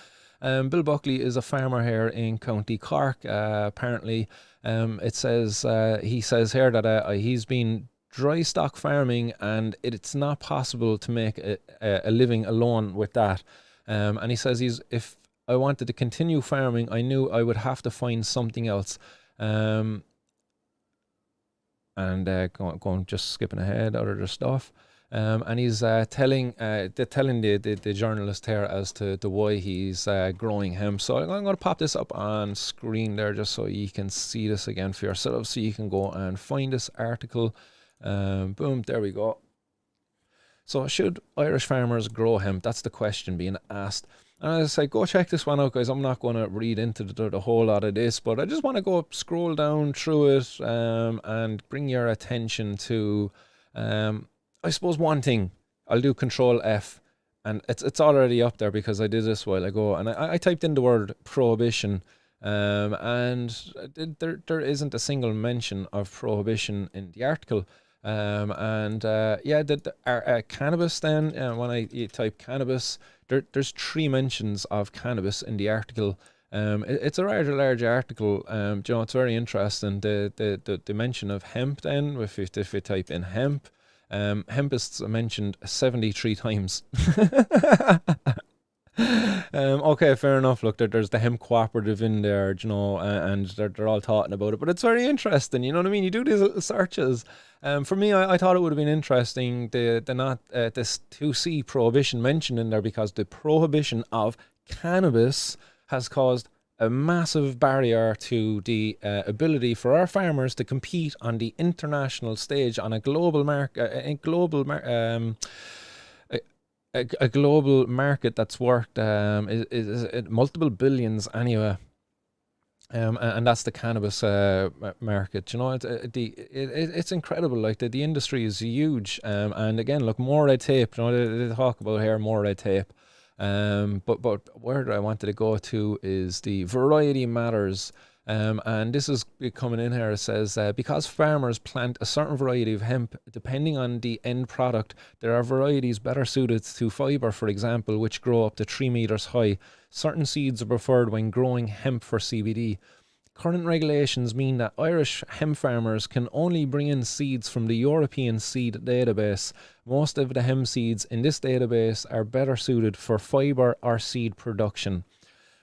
Bill Buckley is a farmer here in County Cork. Apparently, he says here that he's been dry stock farming, and it's not possible to make a living alone with that. And he says if I wanted to continue farming, I knew I would have to find something else. Going just skipping ahead out of the stuff. And he's telling the journalist here as to why he's growing hemp. So I'm going to pop this up on screen there just so you can see this again for yourself, so you can go and find this article. Boom, there we go. So should Irish farmers grow hemp? That's the question being asked. And I say, go check this one out, guys. I'm not going to read into the whole lot of this, but I just want to go scroll down through it and bring your attention to, I suppose, one thing. I'll do Control F, and it's already up there because I did this a while ago, and I typed in the word prohibition, and there isn't a single mention of prohibition in the article. Cannabis then, when I type cannabis, there's 3 mentions of cannabis in the article. It's a rather large article. It's very interesting. The mention of hemp then, if you type in hemp, hemp is mentioned 73 times. Okay, fair enough. Look, there's the hemp cooperative in there, and they're all talking about it. But it's very interesting, you know what I mean? You do these little searches. For me, I thought it would have been interesting this 2C prohibition mentioned in there, because the prohibition of cannabis has caused a massive barrier to the ability for our farmers to compete on the international stage on a global market, a global market that's worth is multiple billions anyway. And that's the cannabis market. It's incredible. Like the industry is huge. And again, look, more red tape. They talk about here more red tape. But where I wanted to go to is the variety matters. And this is coming in here. It says, because farmers plant a certain variety of hemp, depending on the end product, there are varieties better suited to fibre, for example, which grow up to 3 meters high. Certain seeds are preferred when growing hemp for CBD. Current regulations mean that Irish hemp farmers can only bring in seeds from the European seed database. Most of the hemp seeds in this database are better suited for fibre or seed production.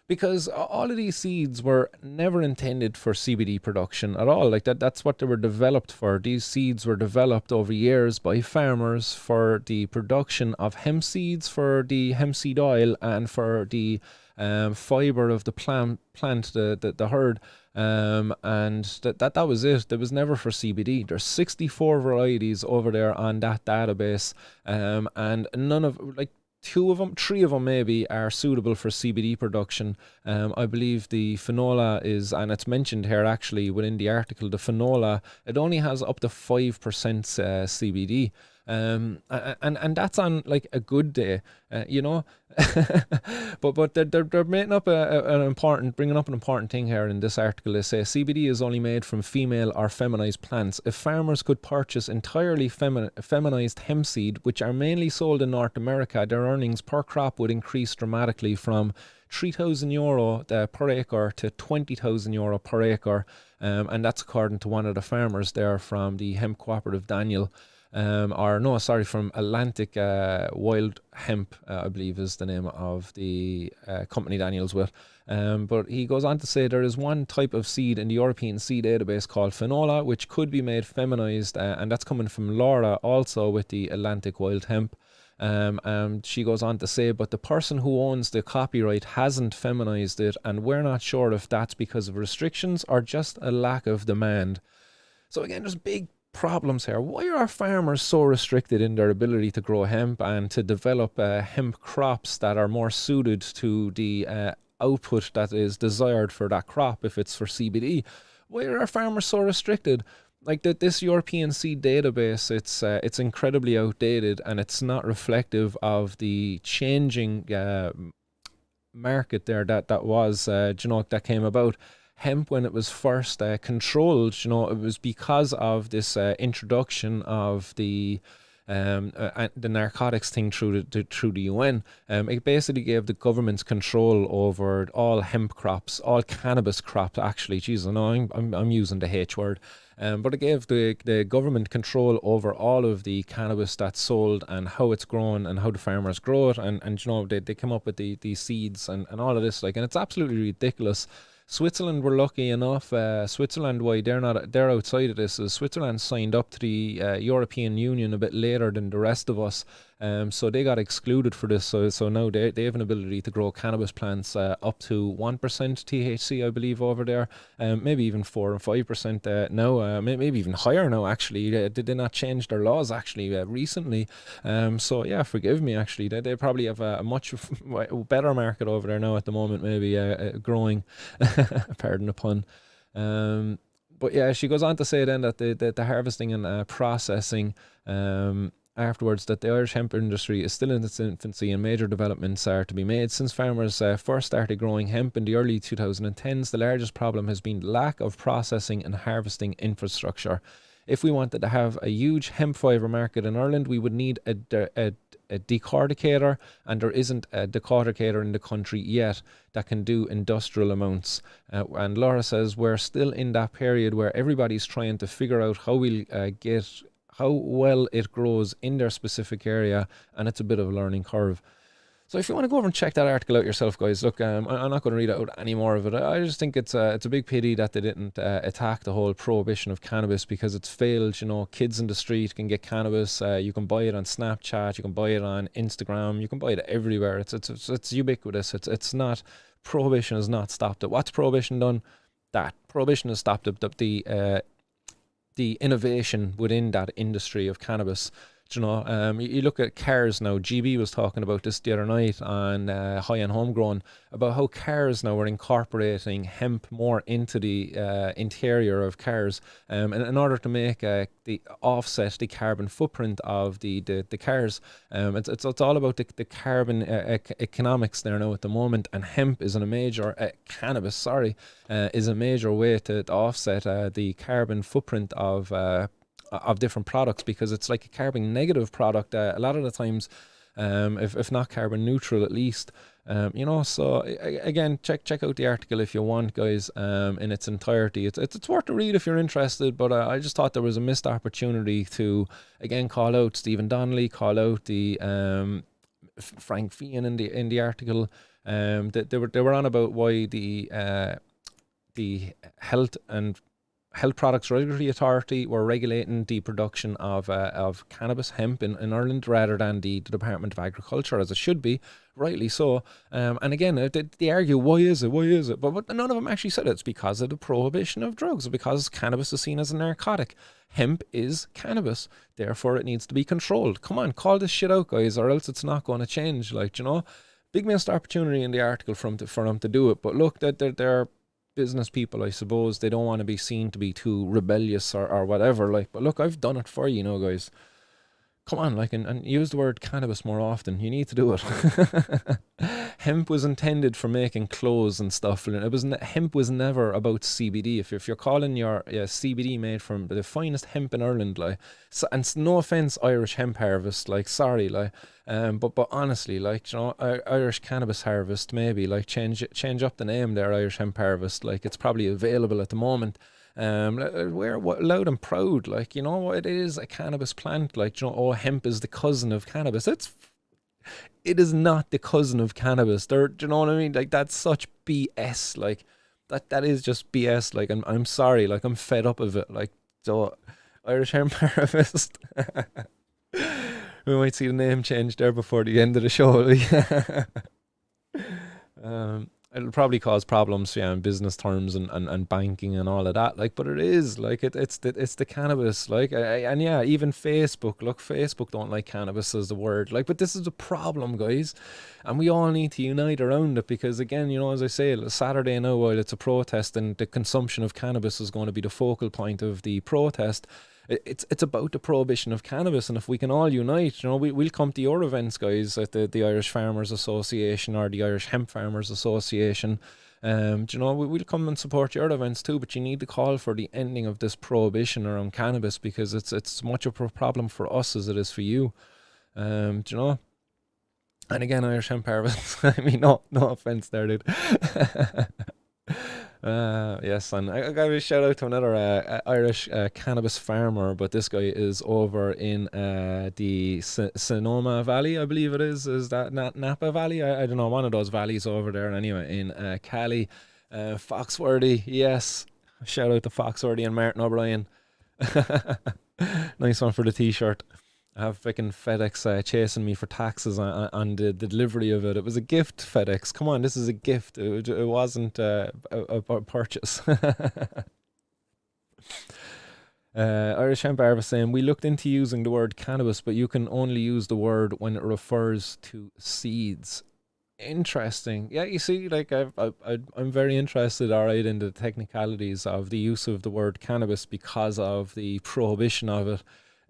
Because all of these seeds were never intended for CBD production at all. Like that's what they were developed for. These seeds were developed over years by farmers for the production of hemp seeds, for the hemp seed oil, and for the fibre of the plant, the herd. And that was it. That was never for CBD. There's 64 varieties over there on that database, and none of, like, 3 of them maybe are suitable for CBD production. I believe the Finola is, and it's mentioned here actually within the article, the Finola, it only has up to 5% CBD. And that's on like a good day, you know. But they're making up bringing up an important thing here in this article. They say CBD is only made from female or feminized plants. If farmers could purchase entirely feminized hemp seed, which are mainly sold in North America, their earnings per crop would increase dramatically from €3,000 per acre to €20,000 per acre, and that's according to one of the farmers there from the hemp cooperative, Daniel. From Atlantic Wild Hemp, I believe is the name of the company Daniel's with. But he goes on to say there is one type of seed in the European seed database called Finola, which could be made feminized, and that's coming from Laura, also with the Atlantic Wild Hemp. And she goes on to say, but the person who owns the copyright hasn't feminized it, and we're not sure if that's because of restrictions or just a lack of demand. So again, there's big problems here. Why are farmers so restricted in their ability to grow hemp and to develop hemp crops that are more suited to the output that is desired for that crop if it's for CBD? Why are our farmers so restricted? Like this European seed database, it's incredibly outdated, and it's not reflective of the changing market there that came about. Hemp, when it was first controlled, it was because of this introduction of the narcotics thing through the UN. It basically gave the governments control over all hemp crops, all cannabis crops. Actually, geez, I know I'm using the H word, but it gave the government control over all of the cannabis that's sold and how it's grown and how the farmers grow it, and they come up with the seeds and all of this, and it's absolutely ridiculous. Switzerland were lucky enough. Switzerland, why they're outside of this, is Switzerland signed up to the European Union a bit later than the rest of us, so they got excluded for this. So now they have an ability to grow cannabis plants up to 1% THC, I believe, over there, maybe even 4 and 5% now, maybe even higher now. Actually, did they not change their laws actually recently? So yeah, forgive me. Actually, they probably have a much better market over there now at the moment, maybe growing. Pardon the pun. But yeah, she goes on to say then that the harvesting and processing afterwards, that the Irish hemp industry is still in its infancy and major developments are to be made. Since farmers first started growing hemp in the early 2010s, the largest problem has been the lack of processing and harvesting infrastructure. If we wanted to have a huge hemp fibre market in Ireland, we would need a decorticator, and there isn't a decorticator in the country yet that can do industrial amounts. And Laura says we're still in that period where everybody's trying to figure out how we'll get how well it grows in their specific area, and it's a bit of a learning curve. So if you want to go over and check that article out yourself, guys, look, I'm not going to read out any more of it. I just think it's a big pity that they didn't attack the whole prohibition of cannabis, because it's failed. Kids in the street can get cannabis. You can buy it on Snapchat. You can buy it on Instagram. You can buy it everywhere. It's ubiquitous. It's not, prohibition has not stopped it. What's prohibition done? That prohibition has stopped the innovation within that industry of cannabis. You look at cars now. GB was talking about this the other night on High and Homegrown, about how cars now are incorporating hemp more into the interior of cars, and in order to make the offset the carbon footprint of the cars. It's all about the carbon economics there now at the moment, and hemp is a major cannabis is a major way to offset the carbon footprint of different products, because it's like a carbon negative product a lot of the times, if not carbon neutral at least. So again, check out the article if you want, guys, in its entirety. It's worth a read if you're interested, but I just thought there was a missed opportunity to again call out Stephen Donnelly, call out the Frank Fian in the article. They were on about why the Health Products Regulatory Authority were regulating the production of cannabis, hemp in Ireland, rather than the Department of Agriculture, as it should be, rightly so. And again, they argue, why is it? But none of them actually said it's because of the prohibition of drugs, because cannabis is seen as a narcotic. Hemp is cannabis, therefore it needs to be controlled. Come on, call this shit out, guys, or else it's not going to change. Big missed opportunity in the article for them to do it. But look, they're business people, I suppose. They don't want to be seen to be too rebellious or whatever. But look, I've done it for you, guys. come on, like, and use the word cannabis more often. You need to do it. Hemp was intended for making clothes and stuff, and hemp was never about CBD. If you're calling your CBD made from the finest hemp in Ireland, like, so, and no offense, Irish hemp harvest, like, sorry, like, but honestly, like, you know, Irish cannabis harvest, maybe, like, change up the name there, Irish hemp harvest, like, it's probably available at the moment. We're loud and proud, like, you know, it is a cannabis plant, like, you know, oh, hemp is the cousin of cannabis. It is not the cousin of cannabis. Do you know what I mean? Like, that's such BS. Like, that is just BS. Like, I'm sorry. Like, I'm fed up of it. Like, so Irish hemp harvest. We might see the name change there before the end of the show. It'll probably cause problems, yeah, in business terms and banking and all of that. Like, but it is like it's the cannabis. Like, and yeah, even Facebook. Look, Facebook don't like cannabis as the word. Like, but this is a problem, guys, and we all need to unite around it because, again, you know, as I say, Saturday now, while it's a protest, and the consumption of cannabis is going to be the focal point of the protest. It's about the prohibition of cannabis, and if we can all unite, you know, we'll come to your events, guys, at the Irish Farmers Association or the Irish Hemp Farmers Association. You know, we'll come and support your events too, but you need to call for the ending of this prohibition around cannabis because it's as much of a problem for us as it is for you. You know. And again, Irish Hemp Harvest. I mean, no offense there, dude. Yes, and I got a shout out to another Irish cannabis farmer, but this guy is over in the Sonoma Valley, I believe it is. Is that Napa Valley? I don't know, one of those valleys over there. Anyway, in Cali, Foxworthy. Yes, shout out to Foxworthy and Martin O'Brien. Nice one for the T-shirt. I have freaking FedEx chasing me for taxes on the delivery of it. It was a gift, FedEx. Come on, this is a gift. It wasn't a purchase. Irish Hemp Harvest saying, we looked into using the word cannabis, but you can only use the word when it refers to seeds. Interesting. Yeah, you see, like, I'm very interested, all right, in the technicalities of the use of the word cannabis because of the prohibition of it.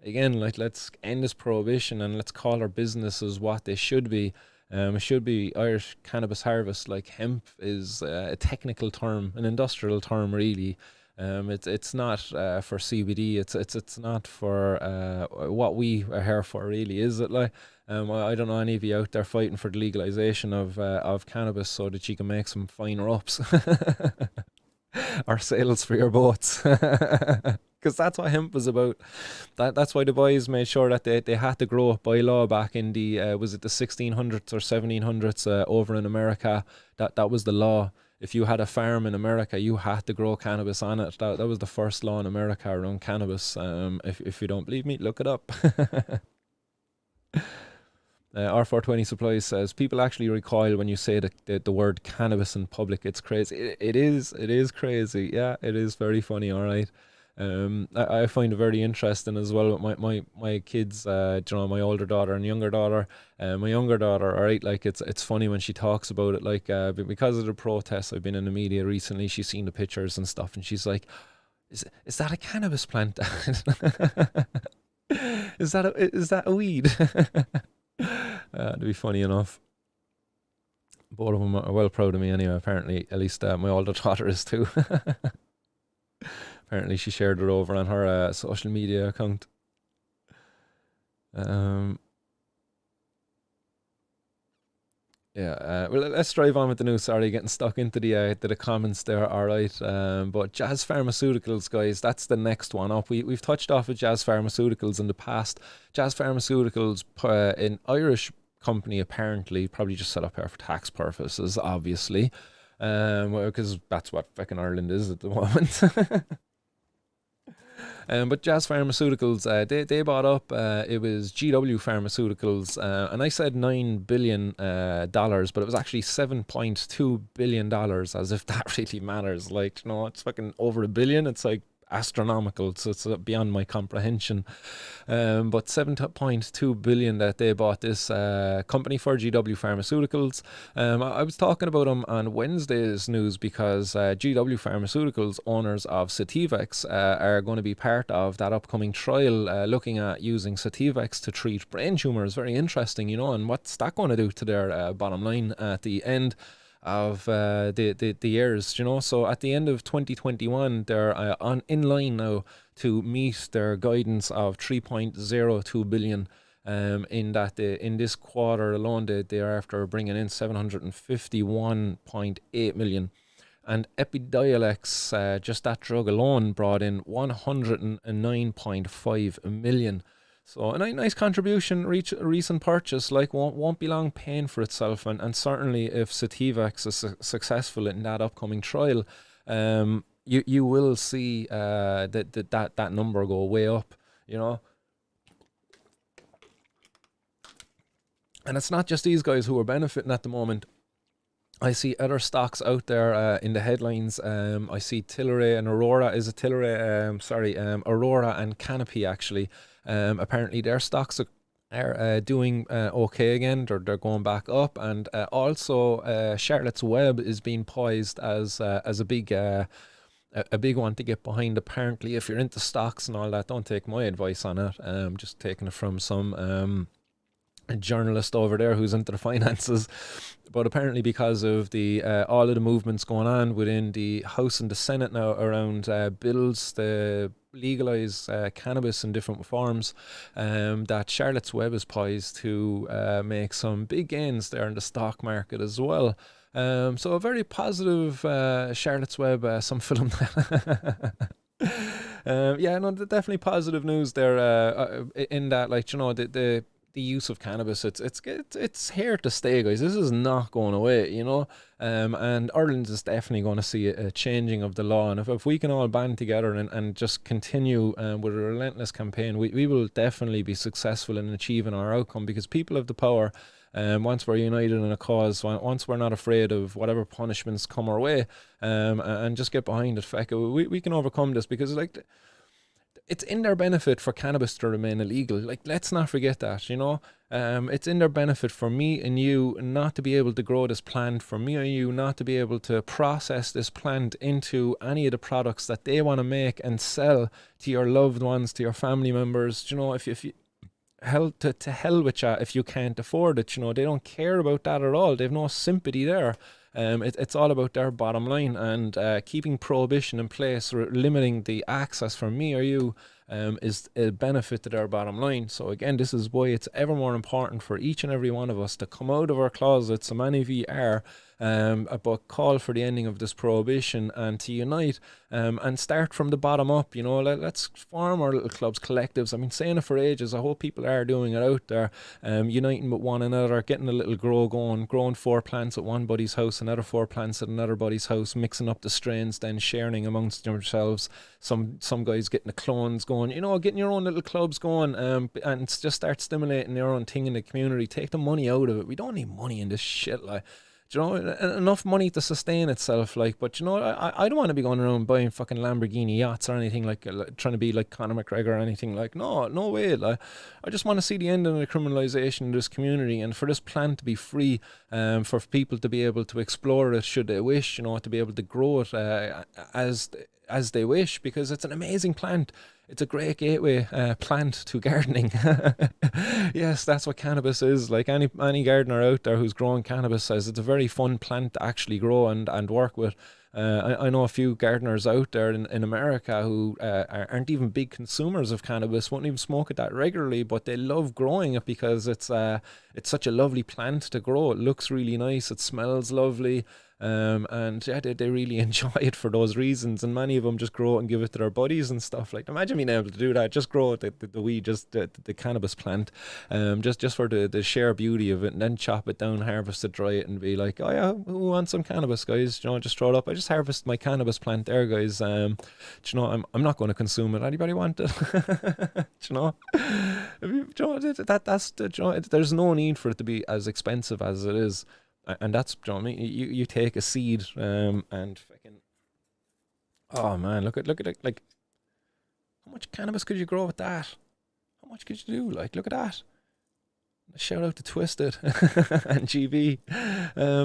Again, like, let's end this prohibition and let's call our businesses what they should be. It should be Irish cannabis harvest. Like, hemp is a technical term, an industrial term, really. It's not for CBD. It's not for what we are here for, really, is it? Like, I don't know any of you out there fighting for the legalization of cannabis so that you can make some fine ups or sales for your boats. Because that's what hemp was about. That's why the boys made sure that they had to grow it by law back in the was it the 1600s or 1700s over in America. That was the law. If you had a farm in America, you had to grow cannabis on it. That was the first law in America around cannabis. If you don't believe me, look it up. R420 Supplies says, people actually recoil when you say the word cannabis in public. It's crazy. It is crazy. Yeah, it is very funny, all right. I find it very interesting as well with my kids, you know, my older daughter and younger daughter. My younger daughter, all right, like, it's funny when she talks about it, like, because of the protests. I've been in the media recently, she's seen the pictures and stuff, and she's like, is that a cannabis plant? Is that a weed? To be funny enough. Both of them are well proud of me anyway, apparently. At least my older daughter is too. Apparently she shared it over on her social media account. Yeah, well, let's drive on with the news. Sorry, getting stuck into the comments there. All right, but Jazz Pharmaceuticals, guys, that's the next one up. We've touched off with Jazz Pharmaceuticals in the past. Jazz Pharmaceuticals, an Irish company, apparently, probably just set up here for tax purposes, obviously, because that's what fucking Ireland is at the moment. But Jazz Pharmaceuticals, they bought up, it was GW Pharmaceuticals, and I said $9 billion, but it was actually $7.2 billion, as if that really matters. Like, you know, it's fucking over $1 billion. It's like astronomical, so it's beyond my comprehension. But 7.2 billion that they bought this company for, GW Pharmaceuticals. I was talking about them on Wednesday's news because GW Pharmaceuticals, owners of Sativex, are going to be part of that upcoming trial looking at using Sativex to treat brain tumors. Very interesting, and what's that going to do to their bottom line at the end of the years, So at the end of 2021, they're in line now to meet their guidance of 3.02 billion. In this quarter alone, they are after bringing in 751.8 million. And Epidiolex, just that drug alone, brought in 109.5 million. So a nice contribution, recent purchase, won't be long paying for itself, and certainly if Sativex is successful in that upcoming trial, you will see that number go way up, And it's not just these guys who are benefiting at the moment. I see other stocks out there in the headlines. I see Tilray and Aurora. Is it Tilray? Aurora and Canopy actually. Apparently their stocks are doing okay again. They're going back up, and also Charlotte's Web is being poised as a big one to get behind. Apparently, if you're into stocks and all that, don't take my advice on it. Just taking it from some a journalist over there who's into the finances. But apparently because of the all of the movements going on within the House and the Senate now around bills to legalise cannabis in different forms, that Charlotte's Web is poised to make some big gains there in the stock market as well. So a very positive Charlotte's Web, some film. Definitely positive news there in that, the use of cannabis, it's here to stay, guys. This is not going away, and Ireland is definitely going to see a changing of the law, and if we can all band together and just continue with a relentless campaign, we will definitely be successful in achieving our outcome, because people have the power. Once we're united in a cause, once we're not afraid of whatever punishments come our way, and just get behind it, we can overcome this, because it's in their benefit for cannabis to remain illegal. Let's not forget that, it's in their benefit for me and you not to be able to grow this plant, for me and you not to be able to process this plant into any of the products that they want to make and sell to your loved ones, to your family members. If you to hell with you if you can't afford it. They don't care about that at all. They have no sympathy there. It's all about their bottom line, and keeping prohibition in place, limiting the access for me or you, is a benefit to their bottom line. So again, this is why it's ever more important for each and every one of us to come out of our closets, so many of you are, but call for the ending of this prohibition and to unite, and start from the bottom up. Let's form our little clubs, collectives. I've been saying it for ages. I hope people are doing it out there, uniting with one another, getting a little grow going, growing 4 plants at one buddy's house, another 4 plants at another buddy's house, mixing up the strains, then sharing amongst yourselves. Some guys getting the clones going, getting your own little clubs going, and just start stimulating your own thing in the community. Take the money out of it. We don't need money in this shit, enough money to sustain itself, but I don't want to be going around buying fucking Lamborghini yachts or anything, trying to be like Conor McGregor or anything. No way. I just want to see the end of the criminalization of this community, and for this plant to be free, for people to be able to explore it should they wish, to be able to grow it as they wish, because it's an amazing plant. It's a great gateway plant to gardening. Yes, that's what cannabis is. Any gardener out there who's growing cannabis says it's a very fun plant to actually grow and work with. I know a few gardeners out there in America who aren't even big consumers of cannabis, won't even smoke it that regularly, but they love growing it because it's such a lovely plant to grow. It looks really nice, it smells lovely, and yeah, they really enjoy it for those reasons, and many of them just grow it and give it to their buddies and stuff. Imagine being able to do that, just grow the weed, the cannabis plant, just for the sheer beauty of it, and then chop it down, harvest it, dry it, and be like, oh yeah, who wants some cannabis, guys? Just throw it up. I just harvest my cannabis plant there, guys. I'm not going to consume it. Anybody want it? There's no need for it to be as expensive as it is. And that's, you take a seed, and fucking, oh man, look at it, How much cannabis could you grow with that? How much could you do? Like, look at that. Shout out to Twisted and GB.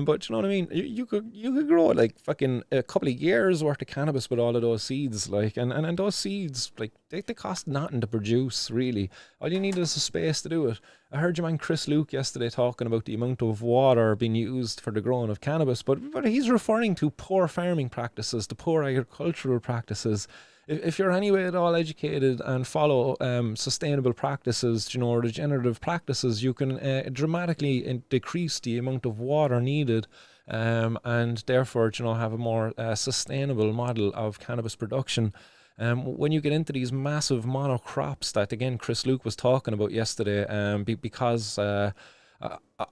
But you know what I mean? You could grow like fucking a couple of years worth of cannabis with all of those seeds. Like, and those seeds, like, they cost nothing to produce, really. All you need is a space to do it. I heard your man Chris Luke yesterday talking about the amount of water being used for the growing of cannabis, but he's referring to poor farming practices, to poor agricultural practices. If you're anyway at all educated and follow sustainable practices, you know, regenerative practices, you can dramatically decrease the amount of water needed, and therefore, you know, have a more sustainable model of cannabis production. When you get into these massive monocrops that, again, Chris Luke was talking about yesterday, because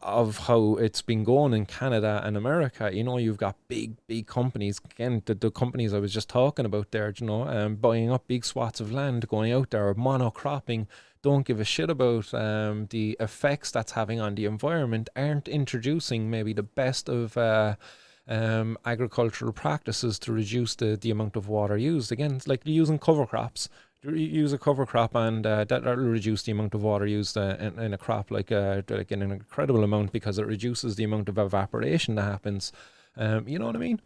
of how it's been going in Canada and America, you know, you've got big companies, again, the companies I was just talking about there, you know, buying up big swaths of land, going out there, monocropping, don't give a shit about the effects that's having on the environment, aren't introducing maybe the best of agricultural practices to reduce the amount of water used. Again, it's like using cover crops. You use a cover crop, and that'll reduce the amount of water used in a crop like in an incredible amount, because it reduces the amount of evaporation that happens. You know what I mean?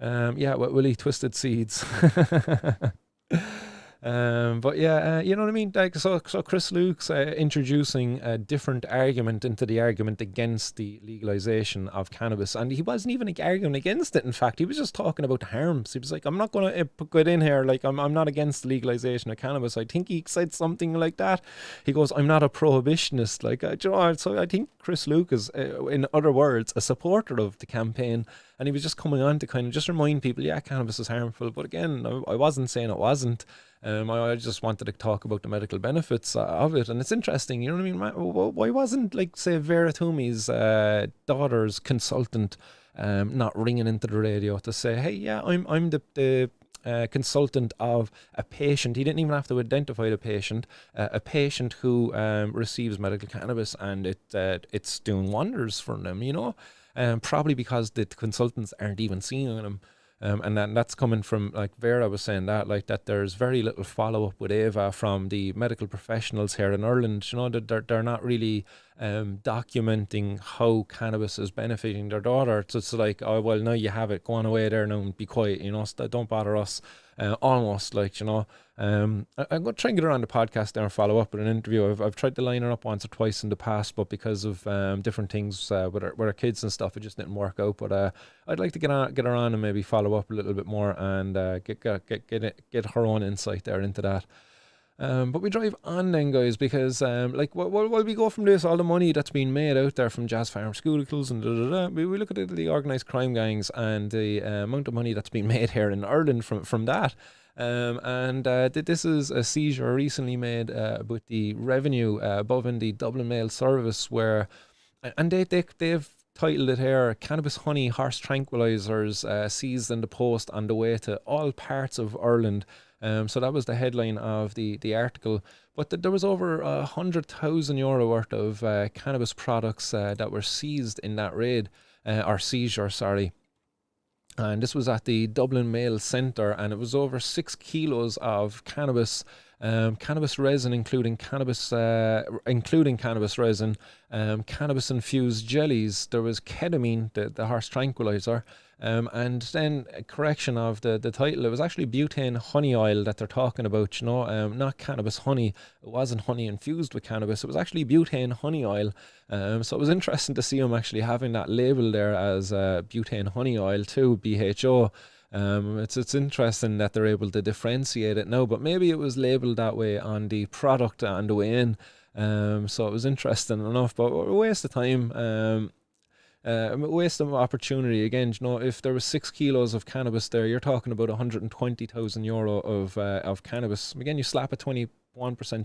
Yeah, Willie Twisted Seeds. But yeah, you know what I mean? Like, so Chris Luke's introducing a different argument into the argument against the legalization of cannabis, and he wasn't even arguing against it. In fact, he was just talking about the harms. He was like, I'm not going to put it in here, like, I'm not against the legalization of cannabis. I think he said something like that. He goes, I'm not a prohibitionist. Like, you know, so I think Chris Luke is, in other words, a supporter of the campaign. And he was just coming on to kind of just remind people, yeah, cannabis is harmful. But again, I wasn't saying it wasn't. I just wanted to talk about the medical benefits of it. And it's interesting, you know what I mean? Why wasn't, like, say, Vera Toomey's daughter's consultant not ringing into the radio to say, hey, yeah, I'm the consultant of a patient. He didn't even have to identify the patient. A patient who receives medical cannabis, and it's doing wonders for them, you know? Probably because the consultants aren't even seeing them. And that's coming from, like Vera was saying, that there's very little follow-up with Ava from the medical professionals here in Ireland. You know, that they're not really documenting how cannabis is benefiting their daughter. So it's like, oh, well, now you have it, go on away there now and be quiet, you know, don't bother us. Almost, like, you know, I'm going to try and get her on the podcast there and follow up with an interview. I've tried to line her up once or twice in the past, but because of different things with our kids and stuff, it just didn't work out. But I'd like to get her on and maybe follow up a little bit more and get her own insight there into that. But we drive on then, guys, because like, while we go from this, all the money that's being made out there from Jazz Pharmaceuticals and we look at the organised crime gangs and the amount of money that's being made here in Ireland from that. This is a seizure recently made with the revenue above in the Dublin Mail Service, where, and they've titled it here, Cannabis Honey Horse Tranquilizers seized in the post on the way to all parts of Ireland. So that was the headline of the article. But there was over €100,000 worth of cannabis products that were seized in that raid, or seizure, sorry. And this was at the Dublin Mail Centre, and it was over 6 kilos of cannabis, cannabis resin, including cannabis resin, cannabis infused jellies. There was ketamine, the horse tranquilizer, and then a correction of the title. It was actually butane honey oil that they're talking about, you know, not cannabis honey. It wasn't honey infused with cannabis. It was actually butane honey oil. So it was interesting to see them actually having that label there as butane honey oil too, BHO. It's interesting that they're able to differentiate it now, but maybe it was labelled that way on the product on the way in. So it was interesting enough, but a waste of time. A waste of opportunity. Again, you know, if there was 6 kilos of cannabis there, you're talking about €120,000 of cannabis. Again, you slap a 21%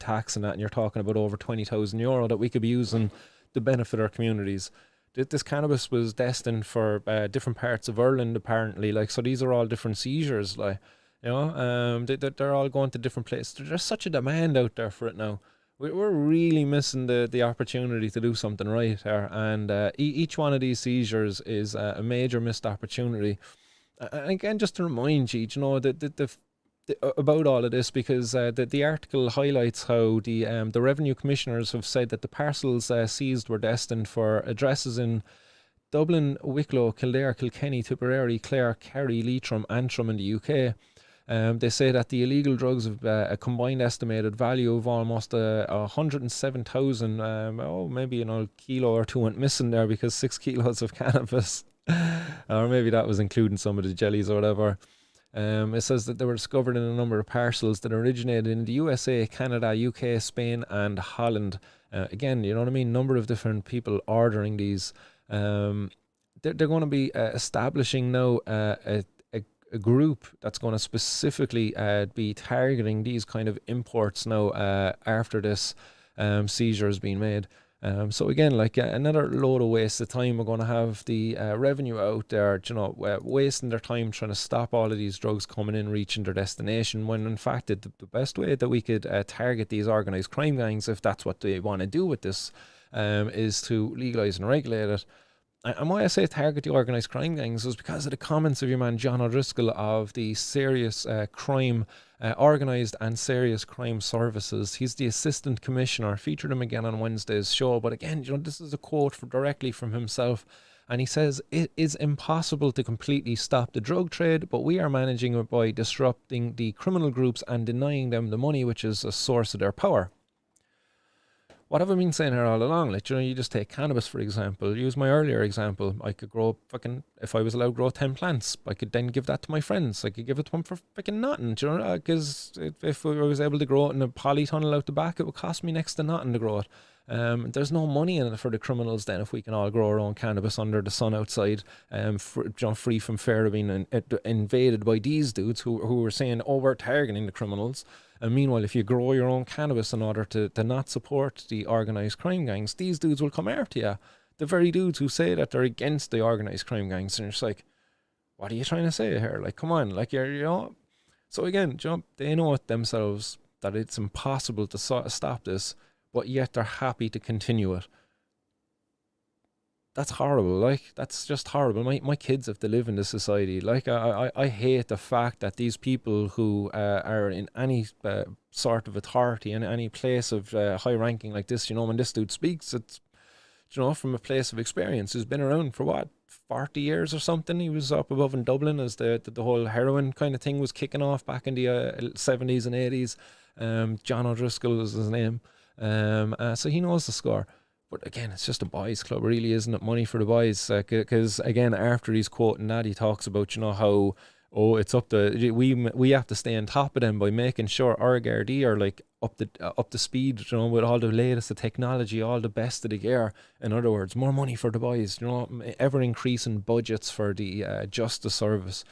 tax on that, and you're talking about over €20,000 that we could be using to benefit our communities. This cannabis was destined for different parts of Ireland, apparently. Like, so these are all different seizures, like, you know, they're all going to different places. There's such a demand out there for it now. We're really missing the opportunity to do something right here, and each one of these seizures is a major missed opportunity. And again, just to remind you, you know, the about all of this, because the article highlights how the revenue commissioners have said that the parcels seized were destined for addresses in Dublin, Wicklow, Kildare, Kilkenny, Tipperary, Clare, Kerry, Leitrim, Antrim in the UK. They say that the illegal drugs have a combined estimated value of almost 107,000. Maybe kilo or two went missing there because 6 kilos of cannabis, or maybe that was including some of the jellies or whatever. It says that they were discovered in a number of parcels that originated in the USA, Canada, UK, Spain, and Holland. Again, you know what I mean? Number of different people ordering these. They're going to be establishing now a group that's going to specifically be targeting these kind of imports now after this seizure has been made. So again, like another load of waste of time. We're going to have the revenue out there, wasting their time trying to stop all of these drugs coming in, reaching their destination, when in fact the best way that we could target these organised crime gangs, if that's what they want to do with this, is to legalise and regulate it. And why I say target the organised crime gangs is because of the comments of your man John O'Driscoll of the Serious Crime, Organised and Serious Crime Services. He's the Assistant Commissioner. Featured him again on Wednesday's show. But again, this is a quote directly from himself. And he says, "It is impossible to completely stop the drug trade, but we are managing it by disrupting the criminal groups and denying them the money which is a source of their power." What have I been saying here all along? Like, you just take cannabis, for example. Use my earlier example. I could grow if I was allowed to grow 10 plants, I could then give that to my friends. I could give it to them for nothing, because if I was able to grow it in a polytunnel out the back, it would cost me next to nothing to grow it. There's no money in it for the criminals then if we can all grow our own cannabis under the sun outside, free from fear of being invaded by these dudes who are saying, oh, we're targeting the criminals. And meanwhile, if you grow your own cannabis in order to not support the organised crime gangs, these dudes will come after you. The very dudes who say that they're against the organised crime gangs. And you're just like, what are you trying to say here? Like, come on. Like, So again, they know it themselves that it's impossible to stop this, but yet they're happy to continue it. That's horrible. Like, that's just horrible. My kids have to live in this society. Like, I hate the fact that these people who are in any sort of authority, in any place of high ranking like this, when this dude speaks, it's, from a place of experience. He's been around for what, 40 years or something. He was up above in Dublin as the whole heroin kind of thing was kicking off back in the 70s and 80s. John O'Driscoll is his name. So he knows the score. But again, it's just a boys' club, really, isn't it? Money for the boys. Because again, after he's quoting that, he talks about, how, it's up to, we have to stay on top of them by making sure our Gardai are like up to speed, with all the latest of technology, all the best of the gear. In other words, more money for the boys, ever increasing budgets for the justice service.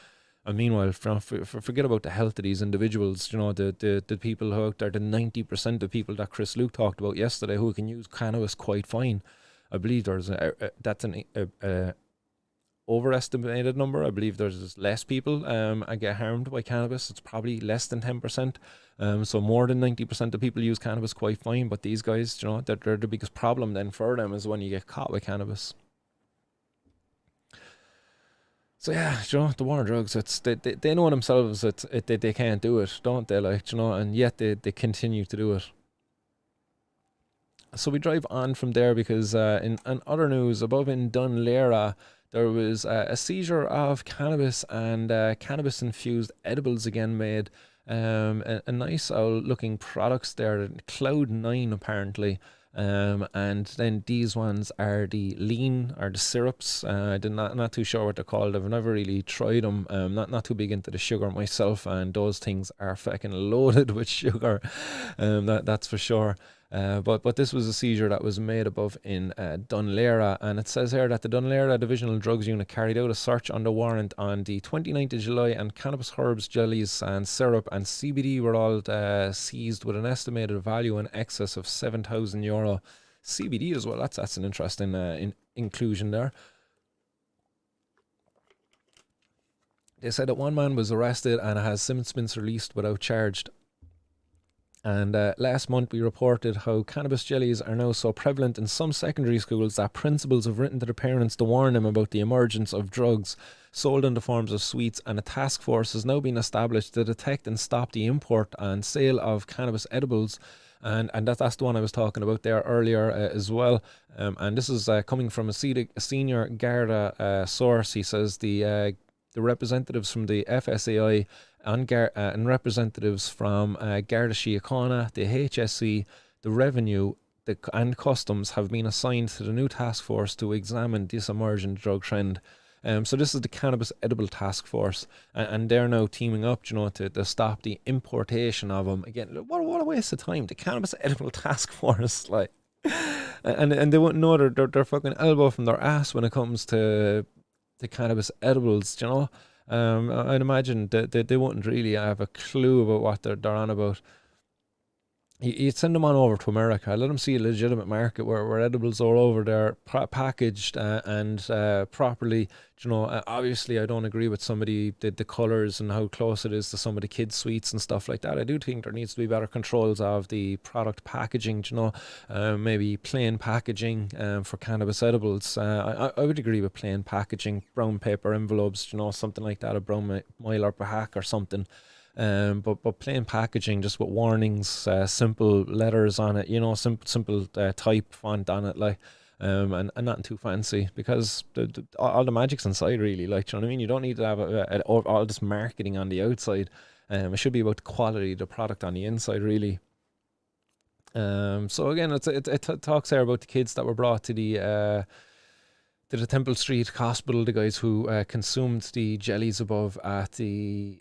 And meanwhile, forget about the health of these individuals, the people who out there, the 90% of people that Chris Luke talked about yesterday who can use cannabis quite fine. I believe that's an overestimated number. I believe there's less people get harmed by cannabis. It's probably less than 10%. So more than 90% of people use cannabis quite fine. But these guys, they're the biggest problem then for them is when you get caught with cannabis. So yeah, the war on drugs, they know themselves that they can't do it, don't they? Like, and yet they continue to do it. So we drive on from there because in other news, above in Dun Laoghaire, there was a seizure of cannabis and cannabis-infused edibles again made. A nice looking products there, Cloud9 apparently. And then these ones are the lean, or the syrups. I'm not too sure what they're called. I've never really tried them. Not too big into the sugar myself, and those things are fucking loaded with sugar. That's for sure. But this was a seizure that was made above in Dun Laoghaire, and it says here that the Dun Laoghaire Divisional Drugs Unit carried out a search under warrant on the 29th of July, and cannabis herbs, jellies and syrup and CBD were all seized with an estimated value in excess of €7,000. CBD as well, that's an interesting inclusion there. They said that one man was arrested and has since been released without charge. And last month we reported how cannabis jellies are now so prevalent in some secondary schools that principals have written to the parents to warn them about the emergence of drugs sold in the forms of sweets, and a task force has now been established to detect and stop the import and sale of cannabis edibles. And that's the one I was talking about there earlier as well. And this is coming from a senior Garda source. He says the representatives from the FSAI and representatives from Garda Síochána, the HSE, the Revenue, and Customs have been assigned to the new task force to examine this emerging drug trend. So this is the Cannabis Edible Task Force, and they're now teaming up, to stop the importation of them. Again, what a waste of time. The Cannabis Edible Task Force, like, and they wouldn't know their fucking elbow from their ass when it comes to the cannabis edibles, I'd imagine that they wouldn't really have a clue about what they're on about. You'd send them on over to America, let them see a legitimate market where edibles are over there, packaged and properly. Obviously I don't agree with some of the colours and how close it is to some of the kids' sweets and stuff like that. I do think there needs to be better controls of the product packaging, maybe plain packaging for cannabis edibles. I would agree with plain packaging, brown paper envelopes, something like that, a brown mylar pack or something. But plain packaging, just with warnings, simple letters on it, simple type font on it, like, and nothing too fancy, because all the magic's inside, really. Like, do you know what I mean? You don't need to have all this marketing on the outside. It should be about the quality of the product on the inside, really. So again, it talks there about the kids that were brought to the Temple Street Hospital, the guys who consumed the jellies above at the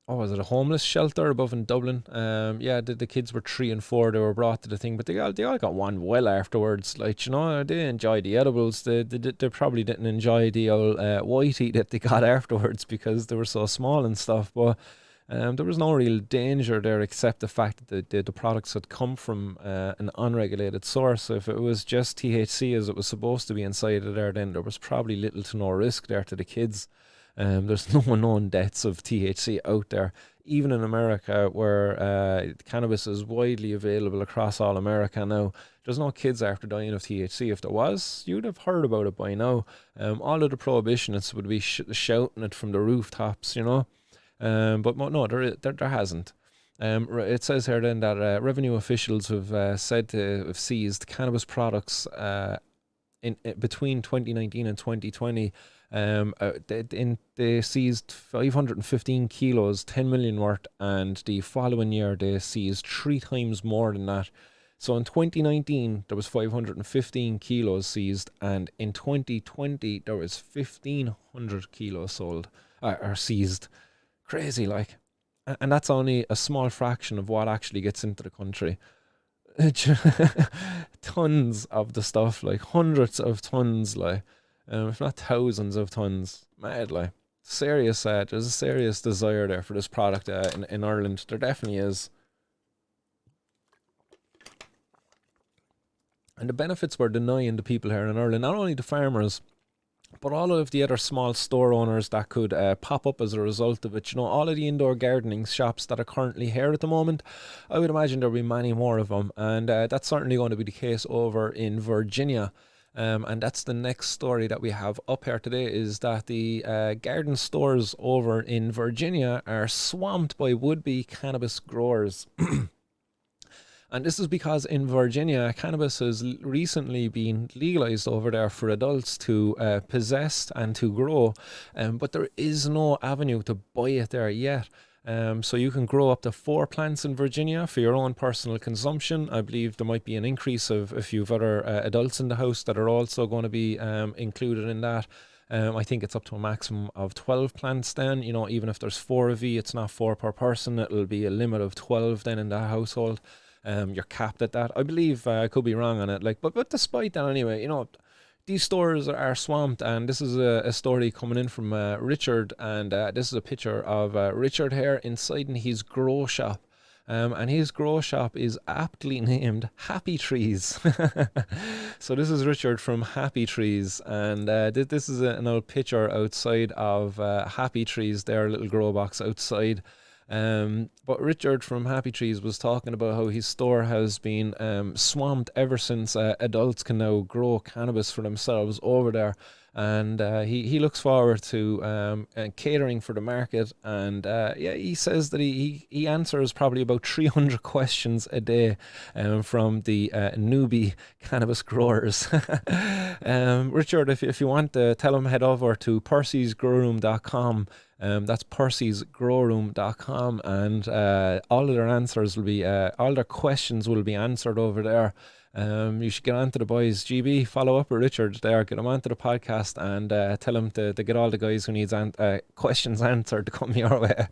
was it a homeless shelter above in Dublin? The kids were 3 and 4. They were brought to the thing, but they all got one well afterwards. Like, they enjoyed the edibles. They probably didn't enjoy the old whitey that they got afterwards because they were so small and stuff. But there was no real danger there, except the fact that the products had come from an unregulated source. So if it was just THC as it was supposed to be inside of there, then there was probably little to no risk there to the kids. There's no known deaths of THC out there, even in America, where cannabis is widely available across all America now. There's no kids after dying of THC. If there was, you'd have heard about it by now. All of the prohibitionists would be shouting it from the rooftops, but no, there hasn't. It says here then that revenue officials have said to have seized cannabis products in between 2019 and 2020. They seized 515 kilos, 10 million worth, and the following year they seized 3 times more than that. So in 2019 there was 515 kilos seized, and in 2020 there was 1,500 kilos sold or seized. Crazy, like, and that's only a small fraction of what actually gets into the country. Tons of the stuff, like hundreds of tons, like. If not thousands of tons. Mad, like. Serious, there's a serious desire there for this product in Ireland. There definitely is. And the benefits were denying the people here in Ireland, not only the farmers, but all of the other small store owners that could pop up as a result of it. All of the indoor gardening shops that are currently here at the moment, I would imagine there'll be many more of them. And that's certainly going to be the case over in Virginia. And that's the next story that we have up here today, is that the garden stores over in Virginia are swamped by would-be cannabis growers. And this is because in Virginia, cannabis has recently been legalized over there for adults to possess and to grow, but there is no avenue to buy it there yet. So you can grow up to 4 plants in Virginia for your own personal consumption. I believe there might be an increase of a few other adults in the house that are also going to be included in that. I think it's up to a maximum of 12 plants then. Even if there's 4 of you, it's not 4 per person. It'll be a limit of 12 then in that household. You're capped at that. I believe, I could be wrong on it. But despite that anyway, these stores are swamped, and this is a story coming in from Richard, and this is a picture of Richard here inside in his grow shop. And his grow shop is aptly named Happy Trees. So this is Richard from Happy Trees, and this is an old picture outside of Happy Trees, their little grow box outside. But Richard from Happy Trees was talking about how his store has been swamped ever since adults can now grow cannabis for themselves over there. and he looks forward to catering for the market. And he says that he answers probably about 300 questions a day from the newbie cannabis growers. Richard, if you want to tell him, head over to percysgrowroom.com. That's percysgrowroom.com, and all of their answers will be all their questions will be answered over there. You should get on to the boys. GB, follow up with Richard there, get him onto the podcast, and tell him to get all the guys who needs questions answered to come your way.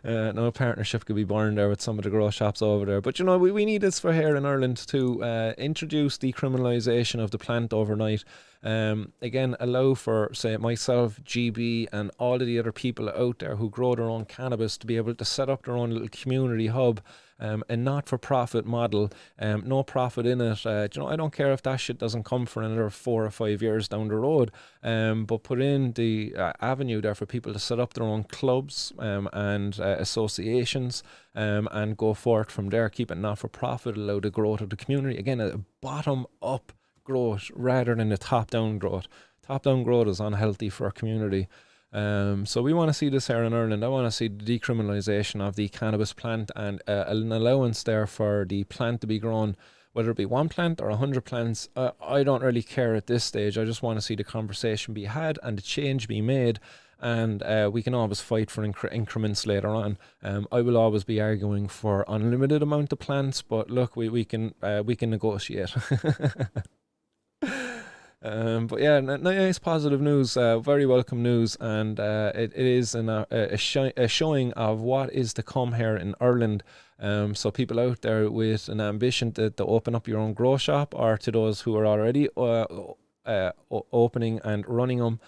No partnership could be born there with some of the grow shops over there. But we need this for here in Ireland to introduce decriminalisation of the plant overnight. Again, allow for, say, myself, GB, and all of the other people out there who grow their own cannabis to be able to set up their own little community hub. A not-for-profit model, no profit in it. I don't care if that shit doesn't come for another 4 or 5 years down the road, but put in the avenue there for people to set up their own clubs and associations, and go forth from there. Keep it not-for-profit, allow the growth of the community. Again, a bottom-up growth rather than a top-down growth. Top-down growth is unhealthy for our community. So we want to see this here in Ireland. I want to see the decriminalisation of the cannabis plant, and an allowance there for the plant to be grown, whether it be one plant or 100 plants. I don't really care at this stage. I just want to see the conversation be had and the change be made, and we can always fight for increments later on. I will always be arguing for unlimited amount of plants, but look, we can negotiate. But yeah, nice positive news, very welcome news, and it is a showing of what is to come here in Ireland. So people out there with an ambition to open up your own grow shop, or to those who are already opening and running them,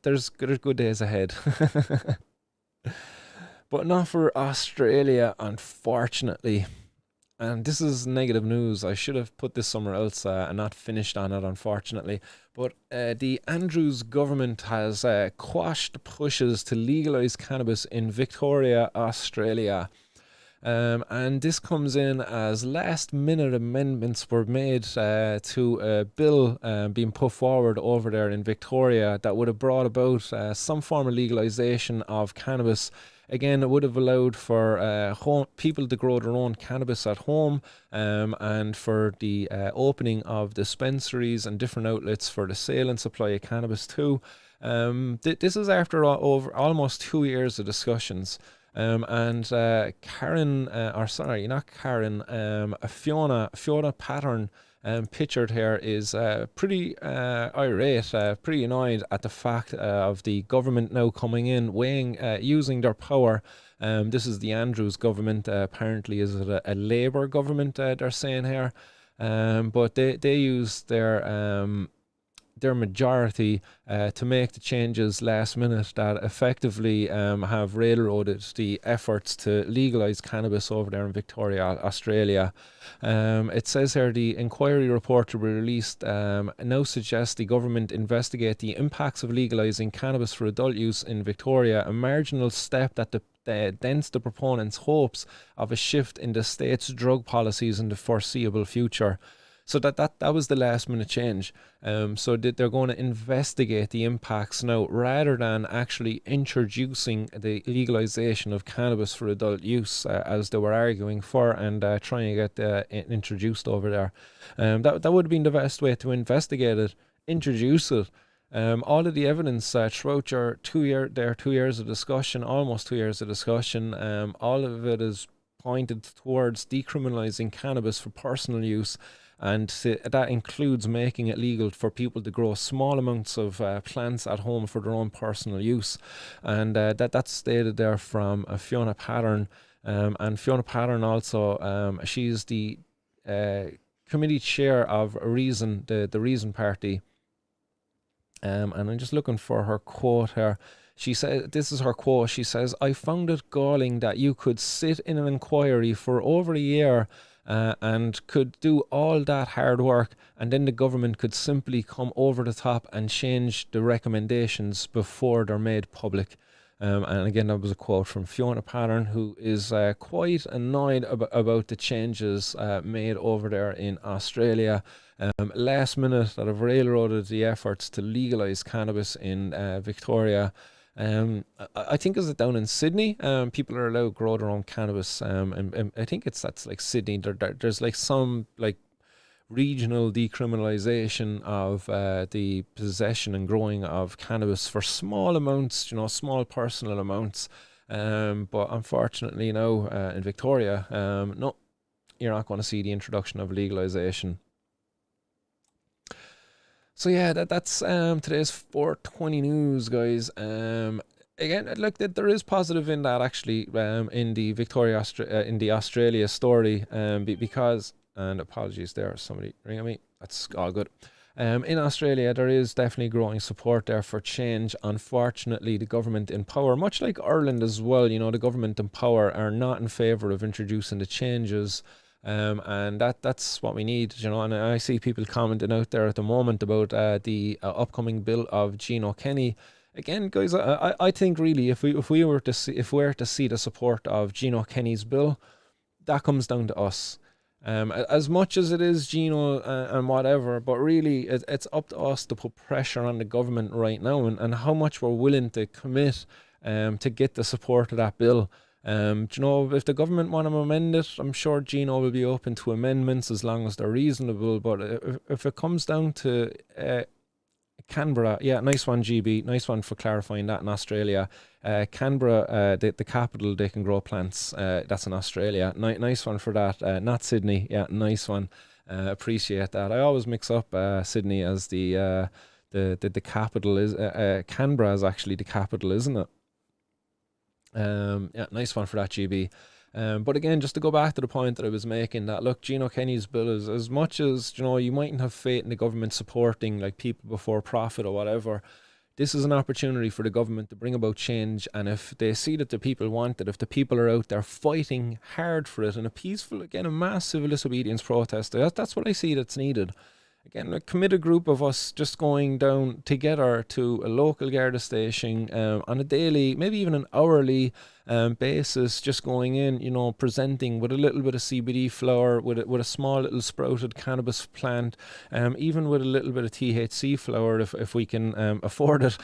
there's good days ahead. But not for Australia, unfortunately. And this is negative news. I should have put this somewhere else and not finished on it, unfortunately. But the Andrews government has quashed pushes to legalise cannabis in Victoria, Australia. And this comes in as last-minute amendments were made to a bill being put forward over there in Victoria that would have brought about some form of legalisation of cannabis. Again, it would have allowed for people to grow their own cannabis at home, and for the opening of dispensaries and different outlets for the sale and supply of cannabis too. This is after over almost 2 years of discussions. And Fiona Pattern, pictured here, is pretty irate, pretty annoyed at the fact of the government now coming in, using their power. This is the Andrews government. Apparently, is it a Labour government? They're saying here, but they use their majority to make the changes last minute that effectively have railroaded the efforts to legalise cannabis over there in Victoria, Australia. It says here the inquiry report to be released now suggests the government investigate the impacts of legalising cannabis for adult use in Victoria, a marginal step that dents the proponents' hopes of a shift in the state's drug policies in the foreseeable future. So that was the last minute change. So they're going to investigate the impacts now, rather than actually introducing the legalisation of cannabis for adult use, as they were arguing for, and trying to get introduced over there. That would have been the best way to investigate it, introduce it. All of the evidence throughout your 2 years of discussion, almost 2 years of discussion, all of it is pointed towards decriminalising cannabis for personal use. And that includes making it legal for people to grow small amounts of plants at home for their own personal use. And that's stated there from Fiona Pattern. And Fiona Pattern also, she's the committee chair of Reason, the Reason Party. And I'm just looking for her quote here. She said, this is her quote, she says, "I found it galling that you could sit in an inquiry for over a year and could do all that hard work, and then the government could simply come over the top and change the recommendations before they're made public." And again, that was a quote from Fiona Pattern, who is quite annoyed about the changes made over there in Australia. Last minute, that have railroaded the efforts to legalise cannabis in Victoria. I think is it down in Sydney? People are allowed to grow their own cannabis. And I think that's like Sydney. There's like some like regional decriminalisation of the possession and growing of cannabis for small amounts, small personal amounts. But unfortunately, in Victoria, no, you're not going to see the introduction of legalisation. So yeah, that's today's 420 news, guys. Again, look, there is positive in that actually. In the in the Australia story, because. And apologies there, somebody ringing me. That's all good. In Australia, there is definitely growing support there for change. Unfortunately, the government in power, much like Ireland as well, the government in power are not in favour of introducing the changes. And that's what we need, and I see people commenting out there at the moment about the upcoming bill of Gino Kenny. Again, guys, I think really if we were to see the support of Gino Kenny's bill, that comes down to us. As much as it is Gino and whatever, but really it's up to us to put pressure on the government right now and how much we're willing to commit to get the support of that bill. If the government want to amend it, I'm sure Gino will be open to amendments as long as they're reasonable. But if it comes down to Canberra, yeah, nice one, GB. Nice one for clarifying that in Australia. Canberra, the capital, they can grow plants. That's in Australia. Nice one for that. Not Sydney. Yeah, nice one. Appreciate that. I always mix up Sydney as the capital. Is Canberra is actually the capital, isn't it? Yeah, nice one for that, GB. But again, just to go back to the point that I was making, that look, Gino Kenny's bill is, as much as you mightn't have faith in the government supporting like people before profit or whatever, this is an opportunity for the government to bring about change. And if they see that the people want it, if the people are out there fighting hard for it in a peaceful, again, a mass civil disobedience protest, that's what I see that's needed. Again, a committed group of us just going down together to a local Garda station on a daily, maybe even an hourly basis, just going in, presenting with a little bit of CBD flower, with a small little sprouted cannabis plant, even with a little bit of THC flower if we can afford it.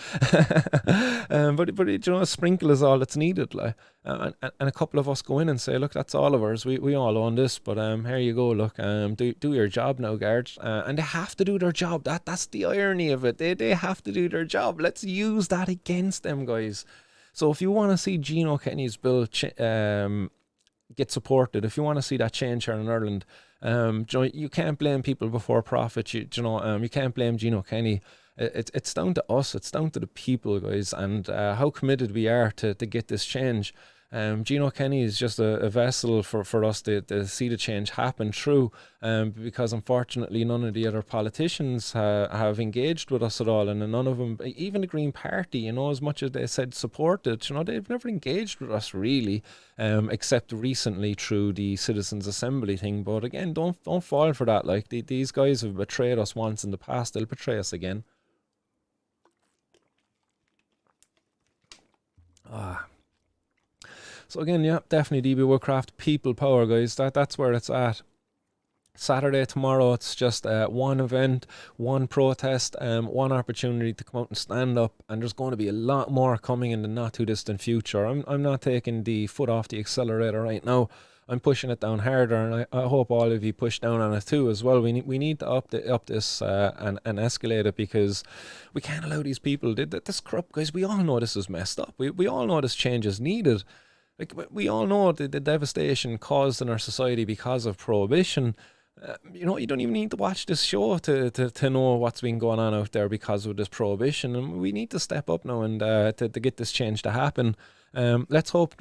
But a sprinkle is all that's needed, like. And a couple of us go in and say, look, that's all of ours. We all own this, but here you go. Look, do your job now, guard. And they have to do their job. That's the irony of it. They have to do their job. Let's use that against them, guys. So if you want to see Gino Kenny's bill get supported, if you want to see that change here in Ireland, you can't blame people before profit. You can't blame Gino Kenny. It's down to us. It's down to the people, guys, and how committed we are to get this change. Gino Kenny is just a vessel for us to see the change happen through, because unfortunately none of the other politicians have engaged with us at all, and none of them, even the Green Party, as much as they said supported, they've never engaged with us really, except recently through the Citizens Assembly thing. But again, don't fall for that. Like these guys have betrayed us once in the past, they'll betray us again. So again, yeah, definitely DB Woodcraft, people power, guys. That's where it's at. Saturday, tomorrow, it's just one event, one protest, one opportunity to come out and stand up, and there's going to be a lot more coming in the not too distant future. I'm not taking the foot off the accelerator right now. I'm pushing it down harder, and I hope all of you push down on it too as well. We need to up this and escalate it, because we can't allow these people. This corrupt, guys. We all know this is messed up. We all know this change is needed. Like, we all know the devastation caused in our society because of prohibition. You don't even need to watch this show to know what's been going on out there because of this prohibition. And we need to step up now and to get this change to happen. Let's hope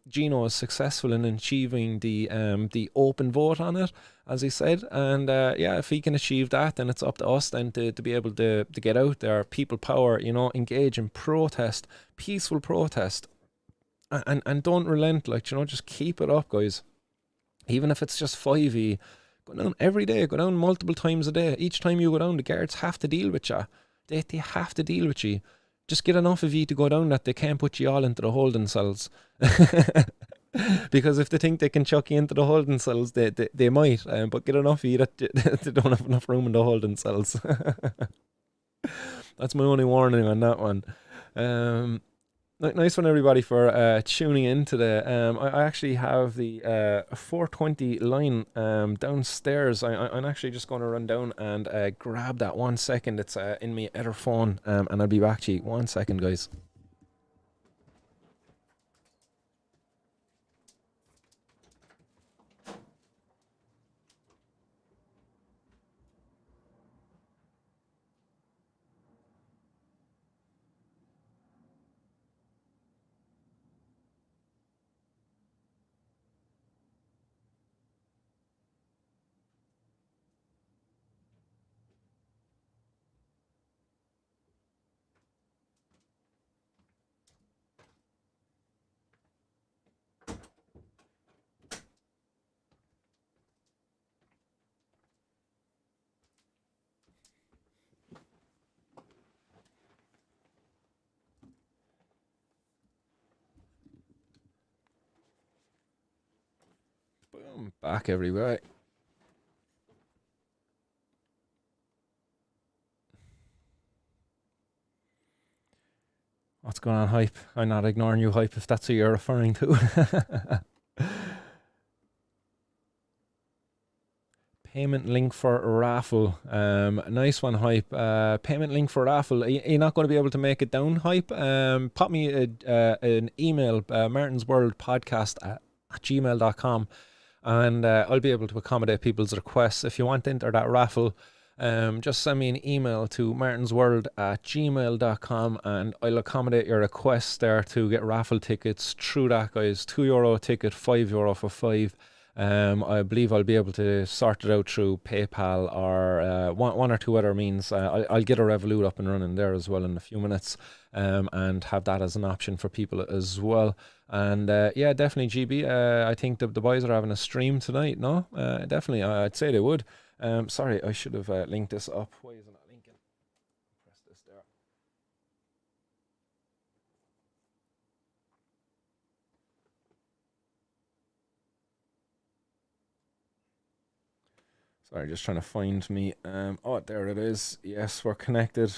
Gino is successful in achieving the open vote on it, as he said. And if he can achieve that, then it's up to us then to be able to get out there, people power, engage in protest, peaceful protest. And don't relent, just keep it up, guys. Even if it's just 5e, go down every day, go down multiple times a day. Each time you go down, the guards have to deal with you. They have to deal with you. just get enough of you to go down that they can't put you all into the holding cells. Because if they think they can chuck you into the holding cells, they might. But get enough of you that they don't have enough room in the holding cells. That's my only warning on that one. Nice one, everybody, for tuning in today. I actually have the 420 line downstairs. I'm actually just going to run down and grab that 1 second. It's in my other phone, and I'll be back to you. 1 second, guys. Boom, back everywhere. What's going on, Hype? I'm not ignoring you, Hype, if that's who you're referring to. Payment link for raffle. Nice one, Hype. Payment link for raffle. Are you not going to be able to make it down, Hype? Pop me an email, martinsworldpodcast@gmail.com, and I'll be able to accommodate people's requests. If you want to enter that raffle, just send me an email to martinsworld@gmail.com, and I'll accommodate your requests there to get raffle tickets through that, guys. €2 a ticket, €5 for 5. I believe I'll be able to sort it out through PayPal or one or two other means. I'll get a Revolut up and running there as well in a few minutes, and have that as an option for people as well. And yeah, definitely, GB. I think the boys are having a stream tonight. No, definitely. I'd say they would. Sorry, I should have linked this up. Why isn't it linking? Press this there. Sorry, just trying to find me. Oh, there it is. Yes, we're connected.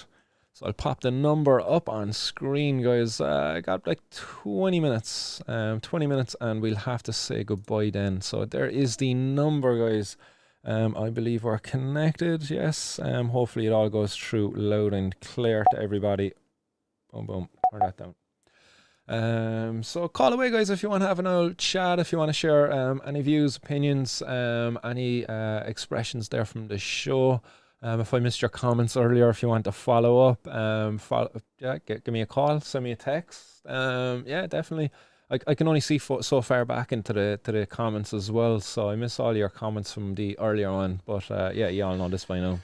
So I'll pop the number up on screen, guys. I got like 20 minutes. 20 minutes, and we'll have to say goodbye then. So there is the number, guys. I believe we're connected. Yes. Hopefully it all goes through loud and clear to everybody. Boom, boom. Turn that down. So call away, guys, if you want to have an old chat, if you want to share any views, opinions, any expressions there from the show. If I missed your comments earlier, if you want to follow up, give me a call, send me a text. Yeah, definitely. I can only see so far back into the comments as well, so I miss all your comments from the earlier one. But yeah, you all know this by now.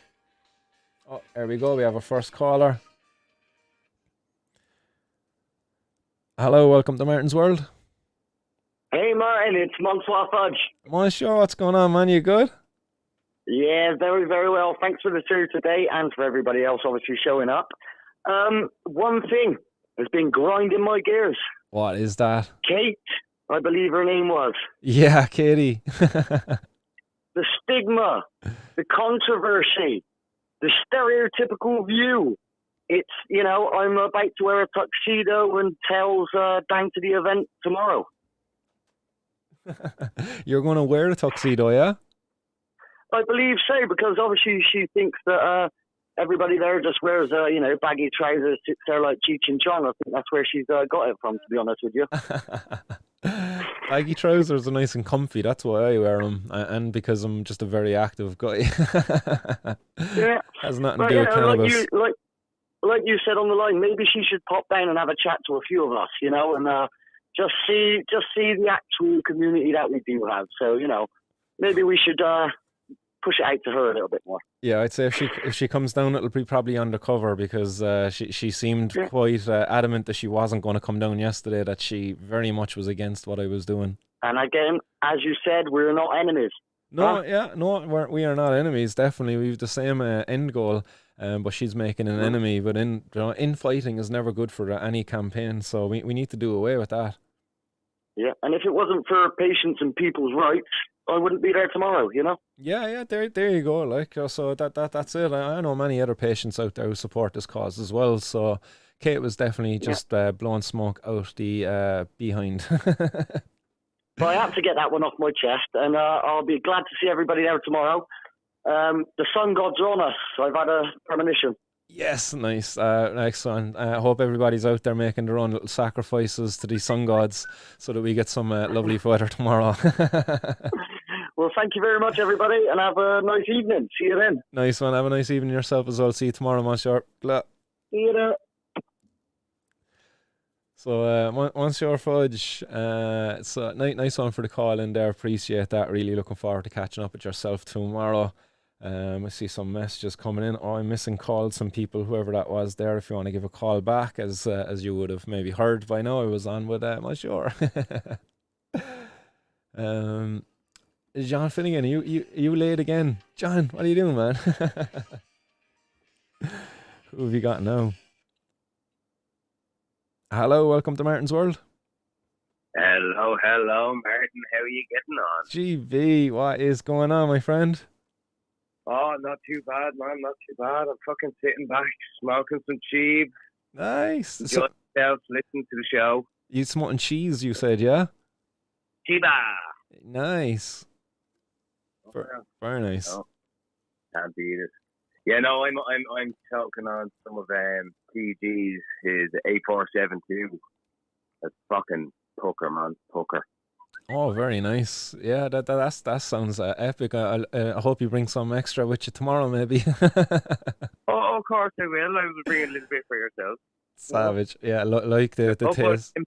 Oh, there we go. We have our first caller. Hello, welcome to Martin's World. Hey Martin, it's Monsoir Fudge. Monsieur, what's going on, man? You good? Yeah, very, very well. Thanks for the show today and for everybody else obviously showing up. One thing has been grinding my gears. What is that? Kate, I believe her name was. Yeah, Katie. The stigma, the controversy, the stereotypical view. It's, you know, I'm about to wear a tuxedo and tails down to the event tomorrow. You're going to wear a tuxedo, yeah? I believe so, because obviously she thinks that everybody there just wears, you know, baggy trousers, sits there like Cheech and Chong. I think that's where she's got it from, to be honest with you. Baggy trousers are nice and comfy. That's why I wear them, and because I'm just a very active guy. Yeah. Has nothing to do with cannabis. Like you said on the line, maybe she should pop down and have a chat to a few of us, you know, and just see the actual community that we do have. So, you know, maybe we should push it out to her a little bit more. Yeah, I'd say if she comes down, it'll be probably undercover, because she seemed quite adamant that she wasn't going to come down yesterday, that she very much was against what I was doing. And again, as you said, we're not enemies. No, yeah, no, we are not enemies. Definitely, we've the same end goal. But she's making an enemy. But infighting is never good for any campaign. So we need to do away with that. Yeah, and if it wasn't for patients and people's rights, I wouldn't be there tomorrow. Yeah. There you go. Like so that's it. I know many other patients out there who support this cause as well. So Kate was definitely just blowing smoke out the behind. But I have to get that one off my chest, and I'll be glad to see everybody there tomorrow. The sun gods are on us. I've had a premonition. Yes, nice. Excellent. I hope everybody's out there making their own little sacrifices to the sun gods so that we get some lovely weather tomorrow. Well, thank you very much, everybody, and have a nice evening. See you then. Nice one. Have a nice evening yourself as well. See you tomorrow, Monsieur. See you there. So, Monsieur Fudge, so nice one for the call in there. Appreciate that. Really looking forward to catching up with yourself tomorrow. I see some messages coming in. Oh, I'm missing calls. Some people, whoever that was there, if you want to give a call back, as you would have maybe heard by now, I was on with Monsieur. John Finnegan, you late again? John, what are you doing, man? Who have you got now? Hello, welcome to Martin's World. Hello, Martin. How are you getting on? GB, what is going on, my friend? Oh, not too bad, man. Not too bad. I'm fucking sitting back, smoking some cheese. Nice. Enjoy yourself, listening to the show. You smoking cheese, you said, yeah? Chiba. Nice. Very nice. Oh, can't beat it. Yeah, no, I'm talking on some of PG's his A472. That's fucking pucker, man, pucker. Oh, very nice. Yeah, that sounds epic. I hope you bring some extra with you tomorrow, maybe. Oh, of course I will. I will bring a little bit for yourself. Savage. Yeah, like the taste.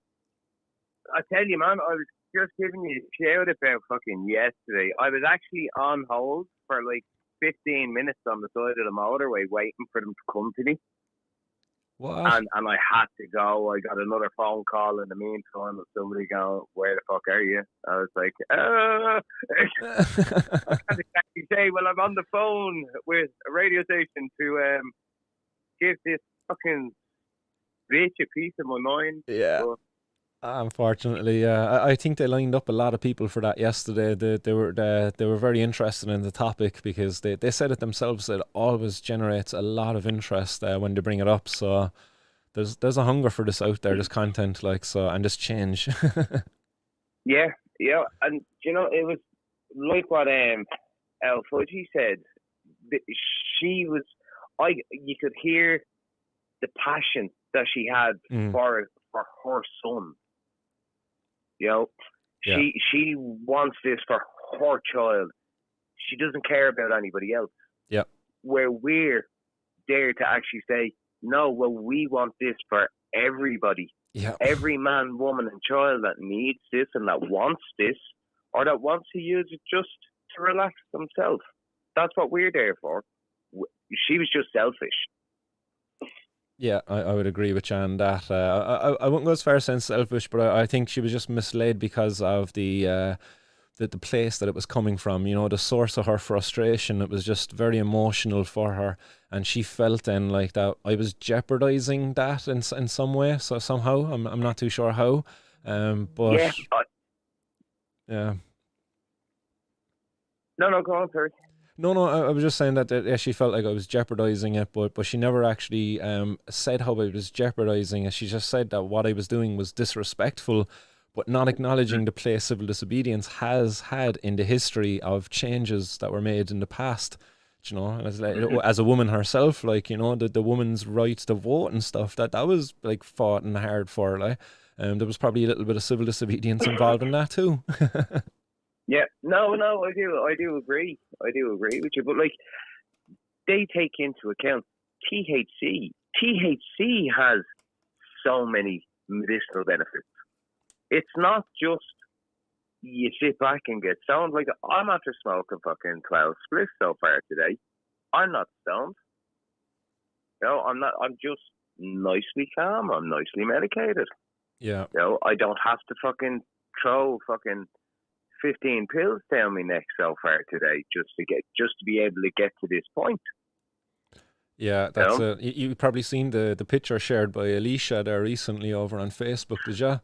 I tell you, man, I was just giving you a shout about fucking yesterday. I was actually on hold for like 15 minutes on the side of the motorway waiting for them to come to me. What? And I had to go. I got another phone call in the meantime of somebody going, "Where the fuck are you?" I was like, I can't exactly say, well, I'm on the phone with a radio station to give this fucking bitch a piece of my mind. Yeah. But unfortunately, I think they lined up a lot of people for that yesterday. They were very interested in the topic because they said it themselves. It always generates a lot of interest when they bring it up. So there's a hunger for this out there, this content, like so, and this change. yeah, and you know it was like what El Fudgy said. She was, you could hear the passion that she had for her son. You know, she wants this for her child. She doesn't care about anybody else. Yeah. Where we're there to actually say, no, well, we want this for everybody. Yeah. Every man, woman, and child that needs this and that wants this, or that wants to use it just to relax themselves. That's what we're there for. She was just selfish. Yeah, I would agree with you on that. I wouldn't go as far as saying selfish, but I think she was just misled because of the place that it was coming from. You know, the source of her frustration. It was just very emotional for her, and she felt then like that I was jeopardizing that in some way. So somehow, I'm not too sure how. But yeah. No, go on, sorry. No, I was just saying that she felt like I was jeopardizing it, but she never actually said how I was jeopardizing it. She just said that what I was doing was disrespectful, but not acknowledging the place civil disobedience has had in the history of changes that were made in the past. You know, as a woman herself, like, you know, the woman's right to vote and stuff, that was like fought and hard for. Like, there was probably a little bit of civil disobedience involved in that too. Yeah, no, I do agree with you. But like, they take into account THC. THC has so many medicinal benefits. It's not just you sit back and get stoned. Like, I'm after smoking fucking 12 spliffs so far today. I'm not stoned. No, I'm not. I'm just nicely calm. I'm nicely medicated. Yeah. You know, I don't have to fucking throw fucking 15 pills down my neck so far today just to be able to get to this point. Yeah, that's you probably seen the picture shared by Alicia there recently over on Facebook, did you?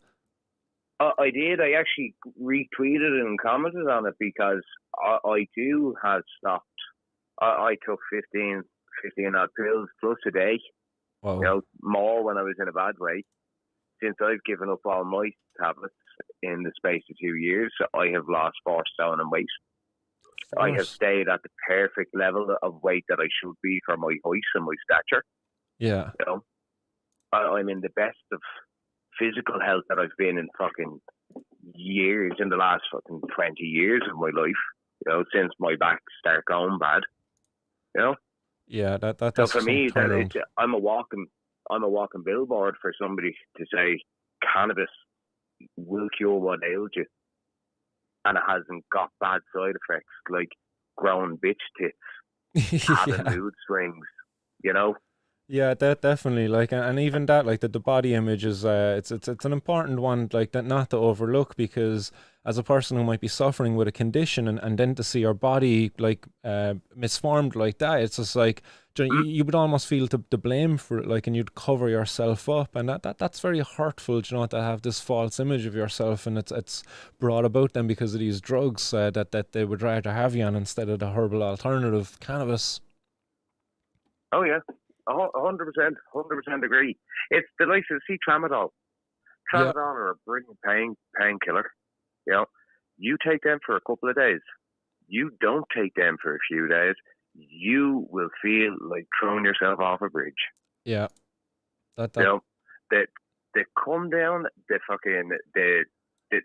I did. I actually retweeted and commented on it because I too had stopped. I took 15 odd pills plus a day. Wow. More when I was in a bad way. Since I've given up all my tablets in the space of 2 years, I have lost 4 stone in weight. I have stayed at the perfect level of weight that I should be for my height and my stature. Yeah. I'm in the best of physical health that I've been in fucking years, in the last fucking 20 years of my life, since my back started going bad, Yeah, that's so for me, I'm a walking billboard for somebody to say cannabis will cure what ails you, and it hasn't got bad side effects like growing bitch tits, having mood swings, Yeah, that definitely, like, and even that, like, the body image is it's an important one, like, that not to overlook, because as a person who might be suffering with a condition, and then to see your body like misformed like that, it's just like you would almost feel the blame for it, like, and you'd cover yourself up, and that's very hurtful, to have this false image of yourself, and it's brought about then because of these drugs that they would rather have you on instead of the herbal alternative, cannabis. Oh yeah. 100% agree. It's the likes of tramadol. Tramadol are a brilliant painkiller. You take them for a couple of days. You don't take them for a few days. You will feel like throwing yourself off a bridge. Yeah. That the come down, the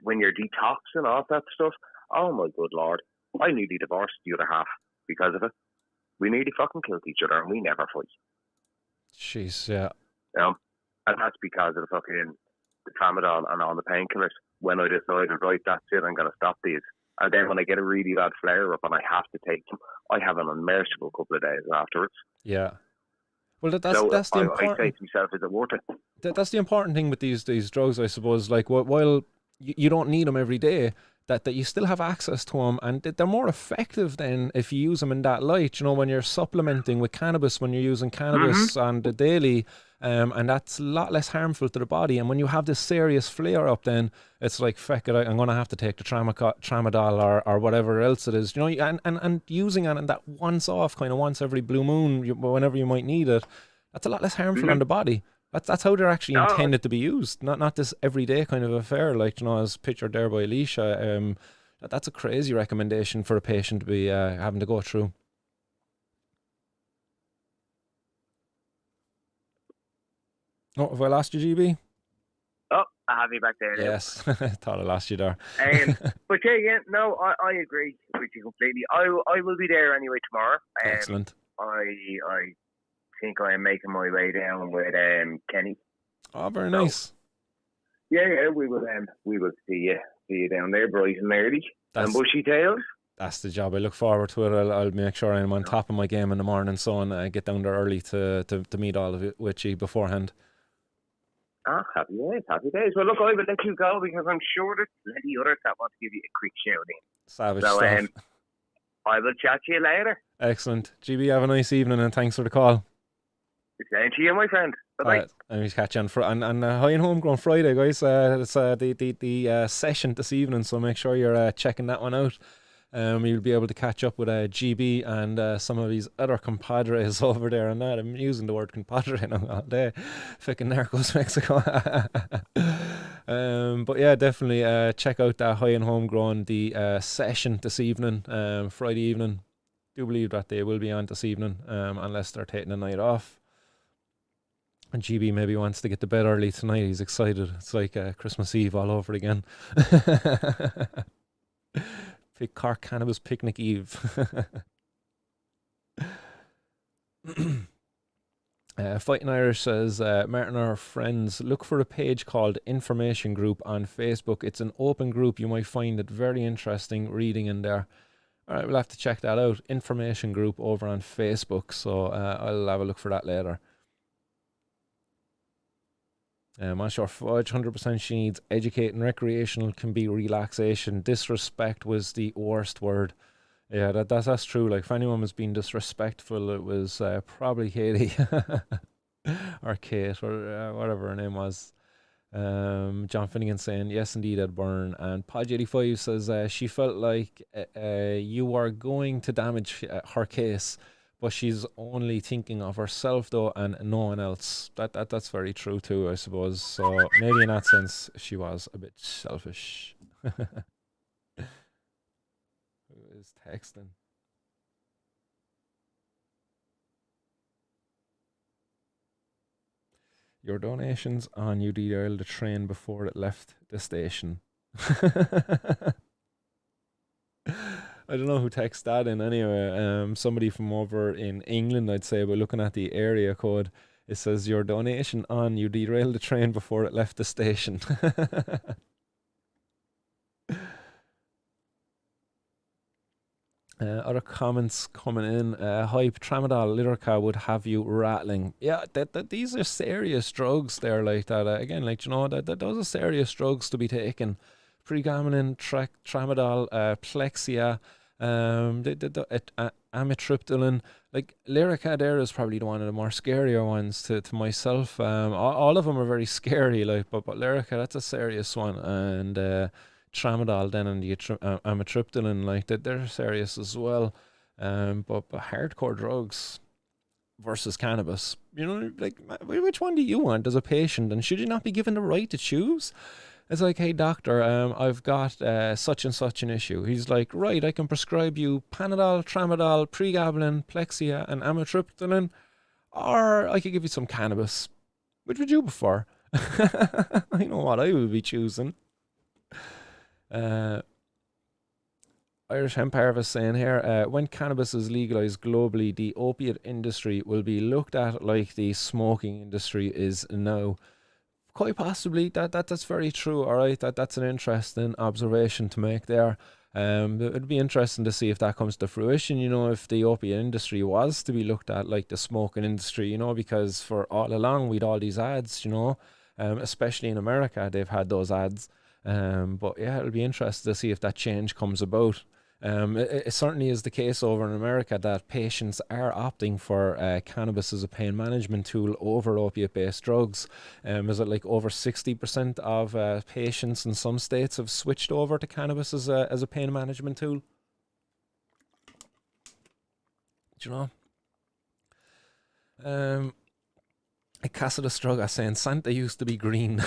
when you're detoxing off that stuff. Oh my good lord! I nearly divorced the other half because of it. We nearly fucking killed each other, and we never fight. Jeez, yeah. And that's because of the tramadol and all the painkillers. When I decided, right, that's it, I'm going to stop these. And then when I get a really bad flare up and I have to take them, I have an unmerciful couple of days afterwards. Yeah. Well, that's the important. I say to myself, is it worth it? That's the important thing with these drugs, I suppose. Like, while you don't need them every day, that you still have access to them, and they're more effective than if you use them in that light. When you're supplementing with cannabis, when you're using cannabis on the daily, and that's a lot less harmful to the body. And when you have this serious flare up, then it's like, feck it, I'm going to have to take the tramadol or whatever else it is. And using it in that once every blue moon, whenever you might need it, that's a lot less harmful on the body. That's how they're actually intended to be used, not this everyday kind of affair, like, as pictured there by Alicia. That's a crazy recommendation for a patient to be having to go through. Oh, have I lost you, GB? Oh, I have you back there. Yes, thought I lost you there. But yeah, no, I agree with you completely. I will be there anyway tomorrow. Excellent. I think I am making my way down with Kenny. Oh, very nice. Yeah, we will see you down there, bright and early and bushy tails. That's the job. I look forward to it. I'll make sure I'm on top of my game in the morning, so I get down there early to meet all of it with you beforehand. Happy days. Well, look, I will let you go because I'm sure there's plenty others that want to give you a quick shout in. Savage stuff. I will chat to you later. Excellent. GB, have a nice evening, and thanks for the call. Same to you, my friend. Bye-bye. I'm going to catch you on High and Homegrown Friday, guys. It's the session this evening, so make sure you're checking that one out. You'll be able to catch up with GB and some of his other compadres over there and that. I'm using the word compadre now all day. Fucking Narcos Mexico. But yeah, definitely check out that High and Homegrown, the session this evening, Friday evening. Do believe that they will be on this evening, unless they're taking the night off. And GB maybe wants to get to bed early tonight. He's excited. It's like Christmas Eve all over again. Cork Cannabis Picnic Eve. Fighting Irish says, Martin, our friends, look for a page called Information Group on Facebook. It's an open group. You might find it very interesting reading in there. All right, we'll have to check that out. Information Group over on Facebook. So I'll have a look for that later. On Shore Fudge, 100% she needs educating. Recreational can be relaxation. Disrespect was the worst word. Yeah, that's true. Like, if anyone was being disrespectful, it was probably Katie or Kate or whatever her name was. John Finnegan saying, yes, indeed, Ed Byrne. And Podge85 says she felt like you are going to damage her case, but she's only thinking of herself, though, and no one else. That's very true, too, I suppose. So maybe in that sense, she was a bit selfish. Who is texting? Your donations on you derailed the train before it left the station. I don't know who texted that in anyway. Somebody from over in England, I'd say, but looking at the area code, it says your donation on you derailed the train before it left the station. Other comments coming in. Hype, tramadol, Lyrica would have you rattling. Yeah, these are serious drugs there, like that. Again, like, you know, that those are serious drugs to be taken. Pregabalin, tramadol, plexia, amitriptyline. Like, Lyrica there is probably one of the more scarier ones to myself. All of them are very scary, like, but Lyrica, that's a serious one. And tramadol then and the amitriptyline, like that, they're serious as well. But hardcore drugs versus cannabis, you know, like, which one do you want as a patient, and should you not be given the right to choose? It's like, hey doctor, I've got such and such an issue. He's like, right, I can prescribe you Panadol, Tramadol, Pregabalin, Plexia, and amitriptyline, or I could give you some cannabis. Which would you prefer? I know what I would be choosing. Irish Hemp Harvest saying here, when cannabis is legalized globally, the opiate industry will be looked at like the smoking industry is now. Quite possibly, that's very true. All right, that's an interesting observation to make there. It'd be interesting to see if that comes to fruition. You know, if the opiate industry was to be looked at like the smoking industry, you know, because for all along we'd all these ads, you know, especially in America, they've had those ads. But yeah, it'll be interesting to see if that change comes about. It certainly is the case over in America that patients are opting for cannabis as a pain management tool over opiate-based drugs. Is it like over 60% of patients in some states have switched over to cannabis as a pain management tool? Do you know? Casa de Struga saying Santa used to be green.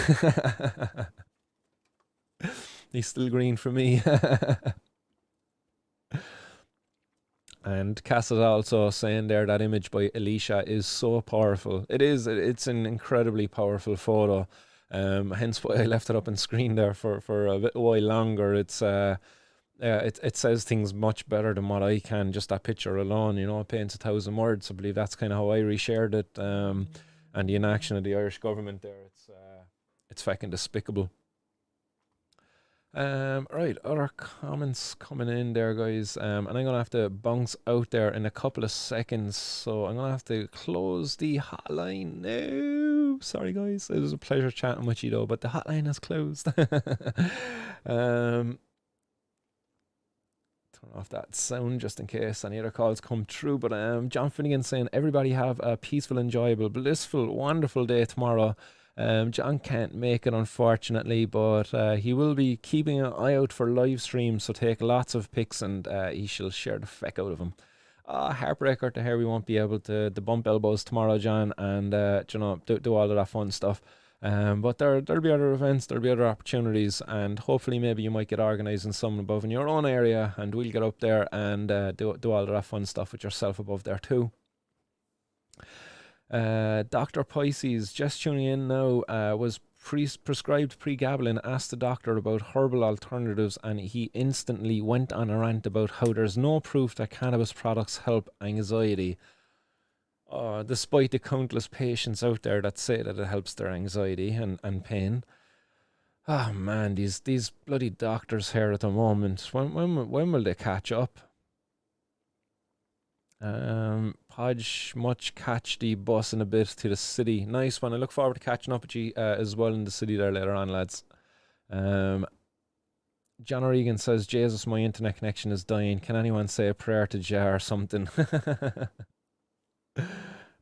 He's still green for me. And Cass is also saying there that image by Alicia is so powerful. It is. It's an incredibly powerful photo. Hence why I left it up on screen there for a little while longer. It's it says things much better than what I can. Just that picture alone, you know, it paints 1,000 words. I believe that's kind of how I reshared it. And the inaction of the Irish government there, it's fucking despicable. Right, other comments coming in there, guys. And I'm gonna have to bounce out there in a couple of seconds, so I'm gonna have to close the hotline now. Sorry, guys. It was a pleasure chatting with you, though, but the hotline is closed. Turn off that sound just in case any other calls come through. But John Finnegan saying everybody have a peaceful, enjoyable, blissful, wonderful day tomorrow. John can't make it, unfortunately, but he will be keeping an eye out for live streams, so take lots of pics and he shall share the feck out of them. Heartbreaker to hear we won't be able to bump elbows tomorrow, John, and you know, do all of that fun stuff. But there'll be other events, there'll be other opportunities, and hopefully maybe you might get organising something above in your own area, and we'll get up there and do all of that fun stuff with yourself above there too. Dr. Pisces, just tuning in now, was prescribed pregabalin, asked the doctor about herbal alternatives, and he instantly went on a rant about how there's no proof that cannabis products help anxiety. Despite the countless patients out there that say that it helps their anxiety and pain. Oh man, these bloody doctors here at the moment, when will they catch up? Podge much catch the bus in a bit to the city. Nice one. I look forward to catching up with you as well in the city there later on, lads. John O'Regan says, Jesus, my internet connection is dying. Can anyone say a prayer to Jah or something?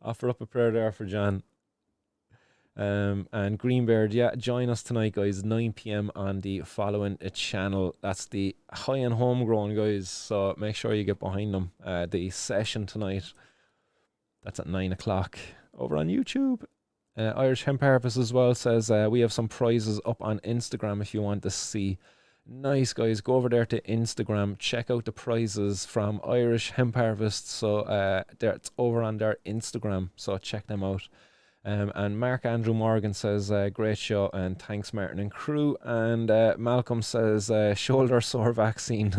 Offer up a prayer there for John. And Greenbeard, yeah, join us tonight, guys, 9 p.m. on the following channel. That's the High and Homegrown, guys. So make sure you get behind them. The session tonight, that's at 9 o'clock over on YouTube. Irish Hemp Harvest as well says we have some prizes up on Instagram if you want to see. Nice, guys. Go over there to Instagram. Check out the prizes from Irish Hemp Harvest. So it's over on their Instagram. So check them out. And Mark Andrew Morgan says, great show and thanks, Martin and crew. And Malcolm says, shoulder sore vaccine.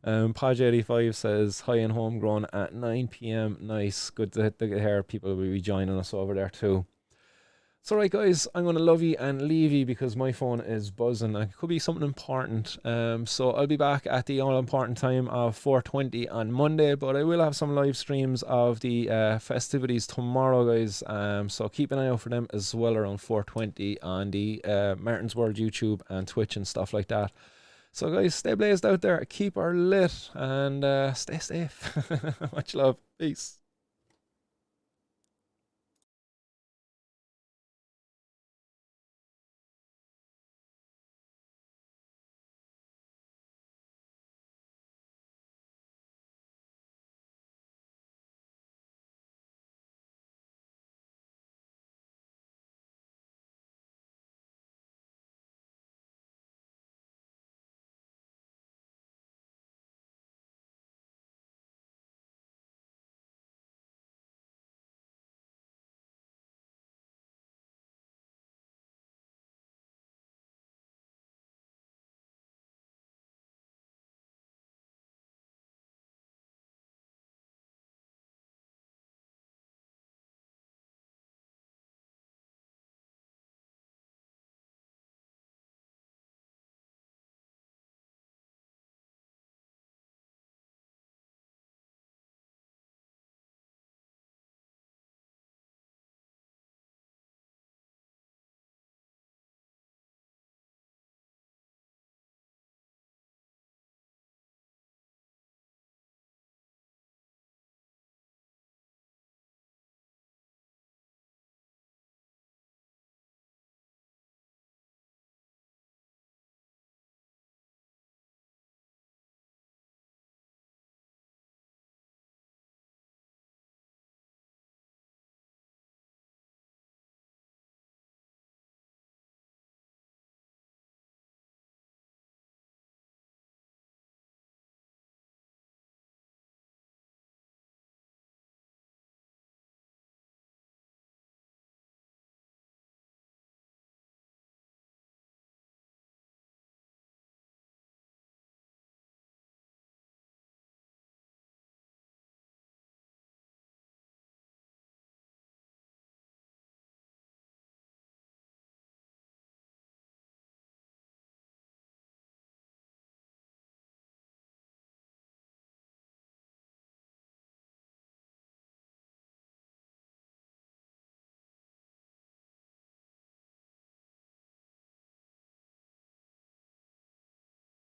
Podge85 says, High and Homegrown at 9 p.m. Nice. Good to hear people will be joining us over there too. So right, guys, I'm going to love you and leave you because my phone is buzzing. It could be something important. So I'll be back at the all-important time of 4:20 on Monday, but I will have some live streams of the festivities tomorrow, guys. So keep an eye out for them as well around 4:20 on the Martin's World YouTube and Twitch and stuff like that. So guys, stay blazed out there, keep her lit, and stay safe. Much love. Peace.